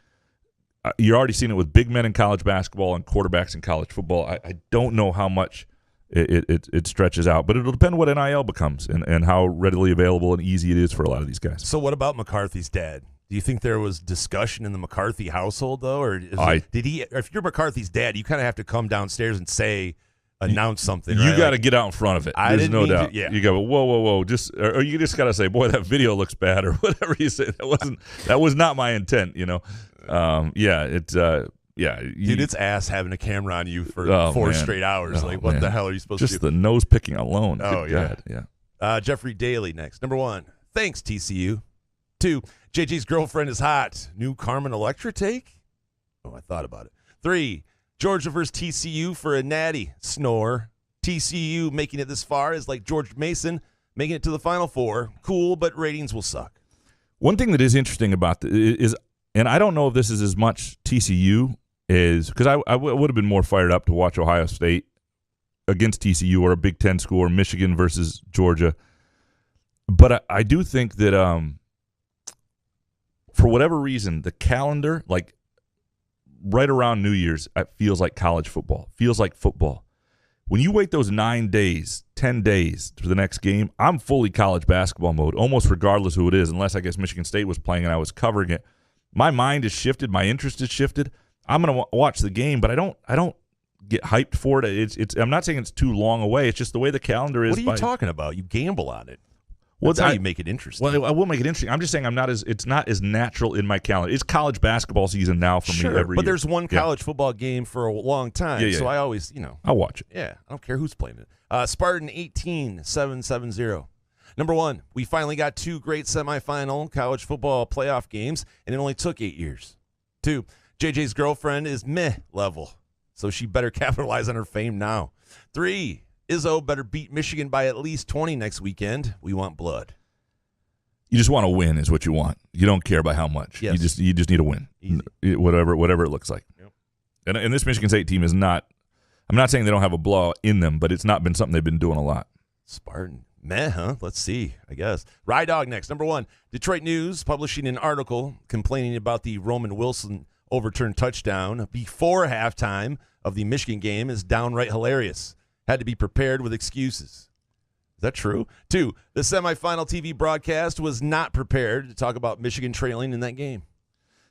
you're already seeing it with big men in college basketball and quarterbacks in college football. I don't know how much it stretches out, but it'll depend what NIL becomes and how readily available and easy it is for a lot of these guys. So what about McCarthy's dad? Do you think there was discussion in the McCarthy household, though? Or did he? If you're McCarthy's dad, you kind of have to come downstairs and announce something. You right? got to get out in front of it. There's no doubt. Yeah. You go, whoa. Or you just got to say, boy, that video looks bad, or whatever you say. That was not my intent, Dude, it's ass having a camera on you for 4 straight hours. What the hell are you supposed to do? Just the nose picking alone. Oh, Good yeah. God. Jeffrey Daly next. Number 1, thanks, TCU. 2, JJ's girlfriend is hot. New Carmen Electra take? Oh, I thought about it. 3, Georgia versus TCU for a natty. Snore. TCU making it this far is like George Mason making it to the Final Four. Cool, but ratings will suck. One thing that is interesting about is, and I don't know if this is as much TCU is, because I would have been more fired up to watch Ohio State against TCU or a Big Ten school or Michigan versus Georgia. But I do think that for whatever reason, the calendar, like right around New Year's, it feels like college football, feels like football. When you wait those 9 days, 10 days for the next game, I'm fully college basketball mode, almost regardless who it is, unless I guess Michigan State was playing and I was covering it. My mind is shifted. My interest is shifted. I'm going to watch the game, but I don't get hyped for it. I'm not saying it's too long away. It's just the way the calendar is. What are you talking about? You gamble on it. Well, that's how you make it interesting. Well, I will make it interesting. I'm just saying it's not as natural in my calendar. It's college basketball season now for me every year. But there's one college football game for a long time, so I always, I'll watch it. Yeah, I don't care who's playing it. Spartan 18-770. Number 1, we finally got 2 great semifinal college football playoff games, and it only took 8 years. 2, JJ's girlfriend is meh level, so she better capitalize on her fame now. 3, Izzo better beat Michigan by at least 20 next weekend. We want blood. You just want to win is what you want. You don't care about how much. Yes. You just need to win. Easy. Whatever it looks like. Yep. And this Michigan State team is not – I'm not saying they don't have a blowout in them, but it's not been something they've been doing a lot. Spartan. Meh, huh? Let's see, I guess. Rye Dog next. Number 1, Detroit News publishing an article complaining about the Roman Wilson overturned touchdown before halftime of the Michigan game is downright hilarious. Had to be prepared with excuses. Is that true? 2, the semifinal TV broadcast was not prepared to talk about Michigan trailing in that game.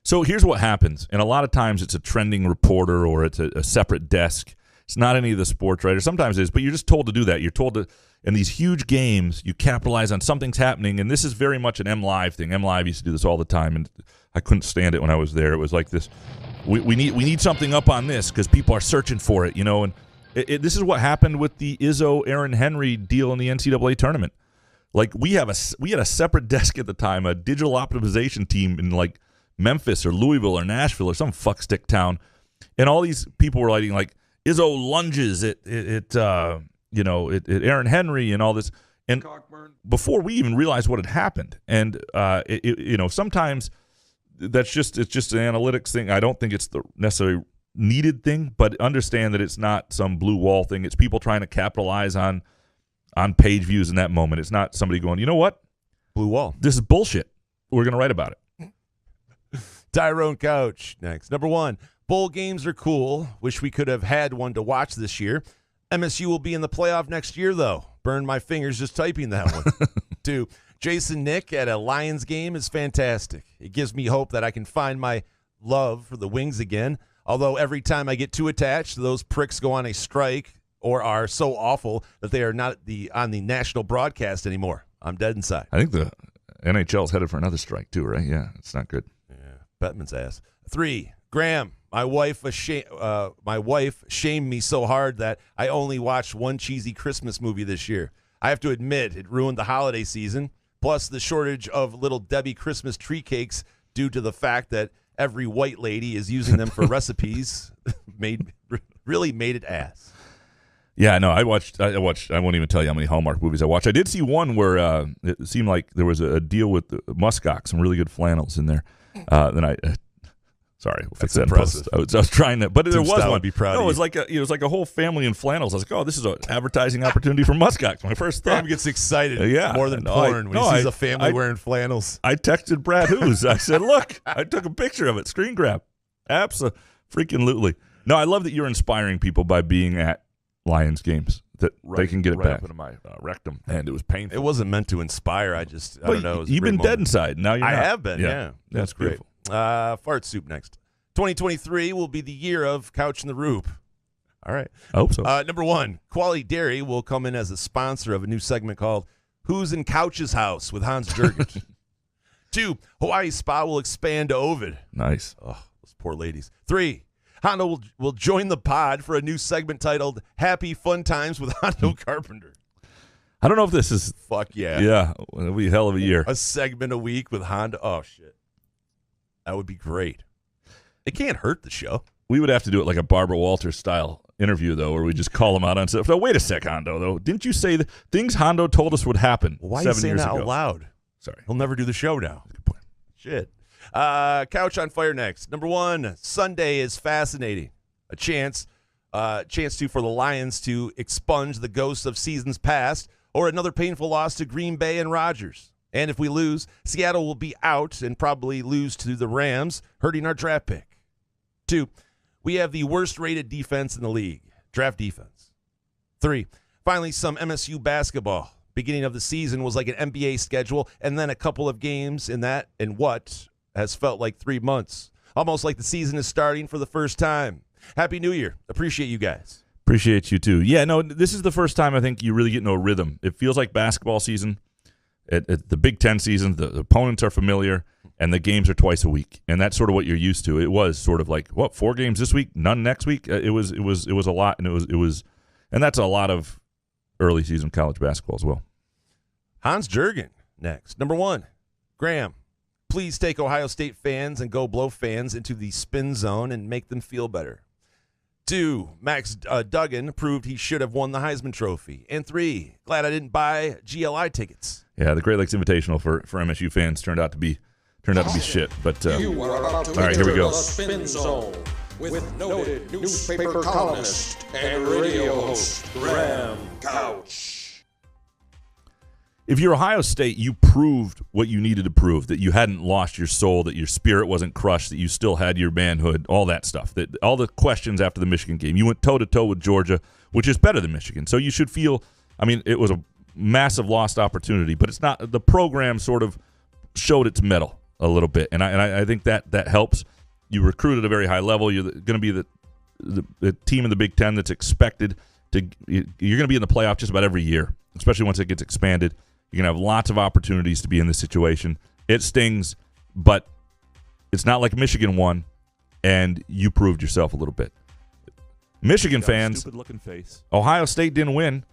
So here's what happens, and a lot of times it's a trending reporter or it's a separate desk. It's not any of the sports writers. Sometimes it is, but you're just told to do that. You're told to, in these huge games, you capitalize on something's happening, and this is very much an MLive thing. MLive used to do this all the time, and I couldn't stand it when I was there. It was like this, we need something up on this because people are searching for it, and this is what happened with the Izzo Aaron Henry deal in the NCAA tournament. Like we had a separate desk at the time, a digital optimization team in like Memphis or Louisville or Nashville or some fuckstick town, and all these people were writing like Izzo lunges at Aaron Henry and all this, and before we even realized what had happened, and sometimes it's just an analytics thing. I don't think it's the necessarily needed thing, but understand that it's not some blue wall thing. It's people trying to capitalize on page views in that moment. It's not somebody going, you know what? Blue wall. This is bullshit. We're going to write about it. Tyrone Couch next. Number 1, bowl games are cool. Wish we could have had one to watch this year. MSU will be in the playoff next year, though. Burned my fingers just typing that one. 2, Jason Nick at a Lions game is fantastic. It gives me hope that I can find my love for the Wings again. Although every time I get too attached, those pricks go on a strike or are so awful that they are not on the national broadcast anymore. I'm dead inside. I think the NHL's headed for another strike too, right? Yeah, it's not good. Yeah, Bettman's ass. 3, Graham, my wife shamed me so hard that I only watched one cheesy Christmas movie this year. I have to admit it ruined the holiday season. plus the shortage of Little Debbie Christmas tree cakes due to the fact that every white lady is using them for recipes, really made it ass. Yeah, no, I watched. I won't even tell you how many Hallmark movies I watched. I did see one where it seemed like there was a deal with muskox, some really good flannels in there. Then sorry, we'll fix that in post. I was trying to, but there was one. Be proud no, it was like a whole family in flannels. I was like, oh, this is an advertising opportunity for muskox. My first thought. Tom gets excited, yeah, more than porn when he sees a family wearing flannels. I texted Brad Hughes. I said, look, I took a picture of it. Screen grab. Abso-freaking-lutely. No, I love that you're inspiring people by being at Lions games, that they can get it back. Up into my rectum, and it was painful. It wasn't meant to inspire. I don't know. You've been dead inside. Now you're not. I have been. Yeah. That's great. Beautiful. Fart soup next. 2023 will be the year of Couch in the Rube. All right. I hope so. Number 1, Quality Dairy will come in as a sponsor of a new segment called Who's in Couch's House with Hans Jurgens. 2, Hawaii Spa will expand to Ovid. Nice. Oh, those poor ladies. 3, Hondo will join the pod for a new segment titled Happy Fun Times with Hondo Carpenter. I don't know if this is... Fuck yeah. Yeah, it'll be a hell of a year. A segment a week with Hondo. Oh, shit. That would be great. It can't hurt the show. We would have to do it like a Barbara Walters style interview, though, where we just call him out on stuff. No, wait a sec, Hondo, though. Didn't you say the things Hondo told us would happen 7 years ago? Why are you saying that out loud? Sorry. He'll never do the show now. Good point. Shit. Couch on Fire next. Number 1, Sunday is fascinating. A chance for the Lions to expunge the ghosts of seasons past, or another painful loss to Green Bay and Rodgers. And if we lose, Seattle will be out and probably lose to the Rams, hurting our draft pick. 2, we have the worst-rated defense in the league, draft defense. 3, finally some MSU basketball. Beginning of the season was like an NBA schedule, and then a couple of games in what has felt like 3 months. Almost like the season is starting for the first time. Happy New Year. Appreciate you guys. Appreciate you, too. Yeah, no, this is the first time I think you really get into a rhythm. It feels like basketball season. At the Big Ten season, the opponents are familiar, and the games are twice a week, and that's sort of what you're used to. It was sort of like 4 games this week, none next week. It was a lot, and and that's a lot of early season college basketball as well. Hans Jurgen next. Number 1, Graham, please take Ohio State fans and Go Blow fans into the spin zone and make them feel better. 2, Max Duggan proved he should have won the Heisman Trophy. And 3, glad I didn't buy GLI tickets. Yeah, the Great Lakes Invitational for MSU fans turned out to be shit. But all right, here we go. The Spin Zone with noted newspaper columnist and radio host Graham Couch. If you're Ohio State, you proved what you needed to prove, that you hadn't lost your soul, that your spirit wasn't crushed, that you still had your manhood, all that stuff. That all the questions after the Michigan game. You went toe-to-toe with Georgia, which is better than Michigan. So you should feel, it was a massive lost opportunity, but it's not. The program sort of showed its mettle a little bit, and I think that helps. You recruit at a very high level. You're going to be the team in the Big Ten that's expected to. You're going to be in the playoff just about every year, especially once it gets expanded. You're going to have lots of opportunities to be in this situation. It stings, but it's not like Michigan won, and you proved yourself a little bit. Michigan fans, stupid-looking face. Ohio State didn't win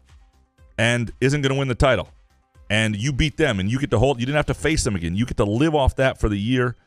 and isn't going to win the title. And you beat them, and you get to hold. You didn't have to face them again. You get to live off that for the year.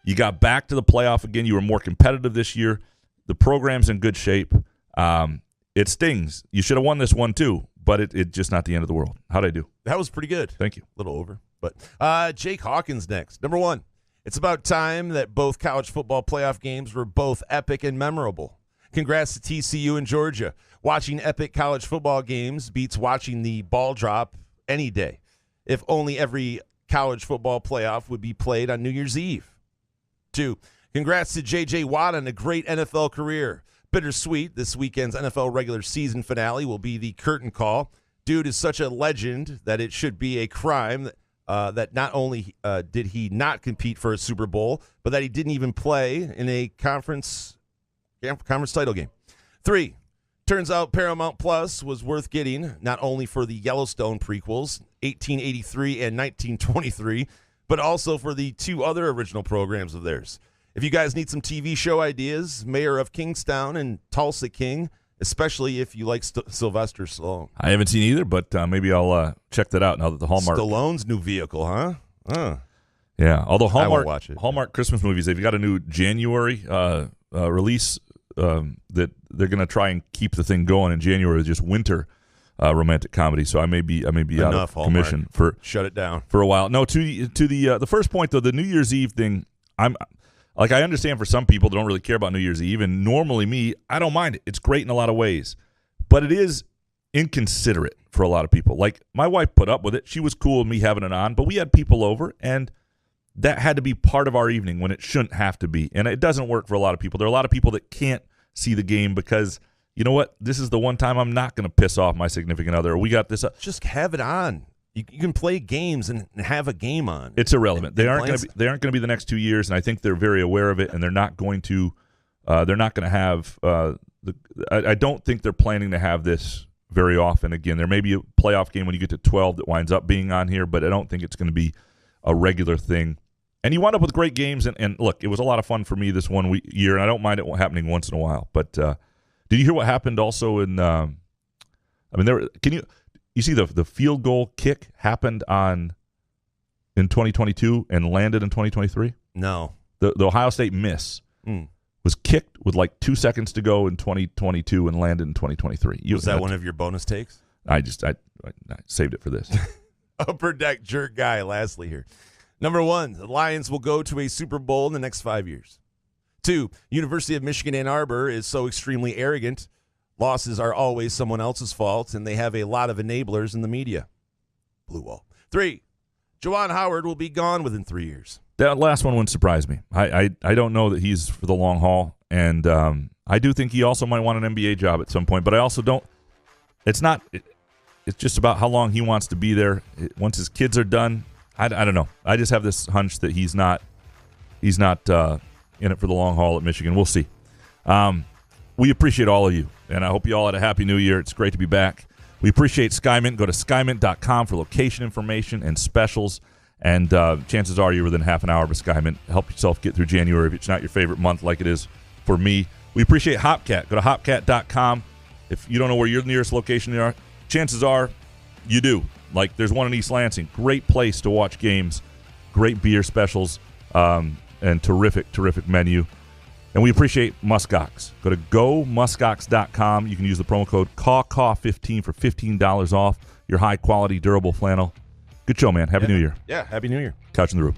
You got back to the playoff again. You were more competitive this year. The program's in good shape. It stings. You should have won this one, too. But it's just not the end of the world. How'd I do? That was pretty good. Thank you. A little over. But Jake Hawkins next. Number 1, it's about time that both college football playoff games were both epic and memorable. Congrats to TCU and Georgia. Watching epic college football games beats watching the ball drop any day. If only every college football playoff would be played on New Year's Eve. 2, congrats to J.J. Watt on a great NFL career. Bittersweet, this weekend's NFL regular season finale will be the curtain call. Dude is such a legend that it should be a crime that not only did he not compete for a Super Bowl, but that he didn't even play in a conference title game. 3, turns out Paramount Plus was worth getting, not only for the Yellowstone prequels, 1883 and 1923, but also for the 2 other original programs of theirs. If you guys need some TV show ideas, Mayor of Kingstown and Tulsa King especially if you like Sylvester Stallone. I haven't seen either, but maybe I'll check that out now that the Hallmark. Stallone's new vehicle, huh? Yeah, although I won't watch it. Hallmark Christmas movies, they've got a new January release that they're going to try and keep the thing going in January with just winter romantic comedy. So I may be out of commission for shut it down for a while. No, to the first point though, the New Year's Eve thing. I understand for some people that don't really care about New Year's Eve, and normally me, I don't mind it. It's great in a lot of ways, but it is inconsiderate for a lot of people. Like my wife put up with it; she was cool with me having it on, but we had people over, and that had to be part of our evening when it shouldn't have to be, and it doesn't work for a lot of people. There are a lot of people that can't see the game because you know what? This is the one time I'm not going to piss off my significant other. We got this. Just have it on. You can play games and have a game on. It's irrelevant. They aren't going to be the next 2 years, and I think they're very aware of it. And they're not going to. They're not going to have. I don't think they're planning to have this very often again. There may be a playoff game when you get to 12 that winds up being on here, but I don't think it's going to be a regular thing. And you wind up with great games. And look, it was a lot of fun for me this one year, and I don't mind it happening once in a while. But did you hear what happened also in? You see the field goal kick happened in 2022 and landed in 2023? No. The Ohio State miss was kicked with like 2 seconds to go in 2022 and landed in 2023. Was that one of your bonus takes? I saved it for this. Upper Deck jerk guy, lastly here. Number 1, the Lions will go to a Super Bowl in the next 5 years. 2, University of Michigan Ann Arbor is so extremely arrogant. Losses are always someone else's fault, and they have a lot of enablers in the media. Blue wall. 3, Juwan Howard will be gone within 3 years. That last one wouldn't surprise me. I don't know that he's for the long haul, and I do think he also might want an NBA job at some point, but I also don't. It's just about how long he wants to be there. Once his kids are done, I don't know. I just have this hunch that he's not in it for the long haul at Michigan. We'll see. We appreciate all of you, and I hope you all had a happy new year. It's great to be back. We appreciate SkyMint. Go to skymint.com for location information and specials, and chances are you're within half an hour of a SkyMint. Help yourself get through January if it's not your favorite month like it is for me. We appreciate Hopcat. Go to hopcat.com. If you don't know where your nearest location are, chances are you do. Like there's one in East Lansing. Great place to watch games, great beer specials, and terrific menu. And we appreciate Muskox. Go to gomuskox.com. You can use the promo code CAW15 for $15 off your high-quality, durable flannel. Good show, man. Happy New Year. Yeah, Happy New Year. Couch in the Room.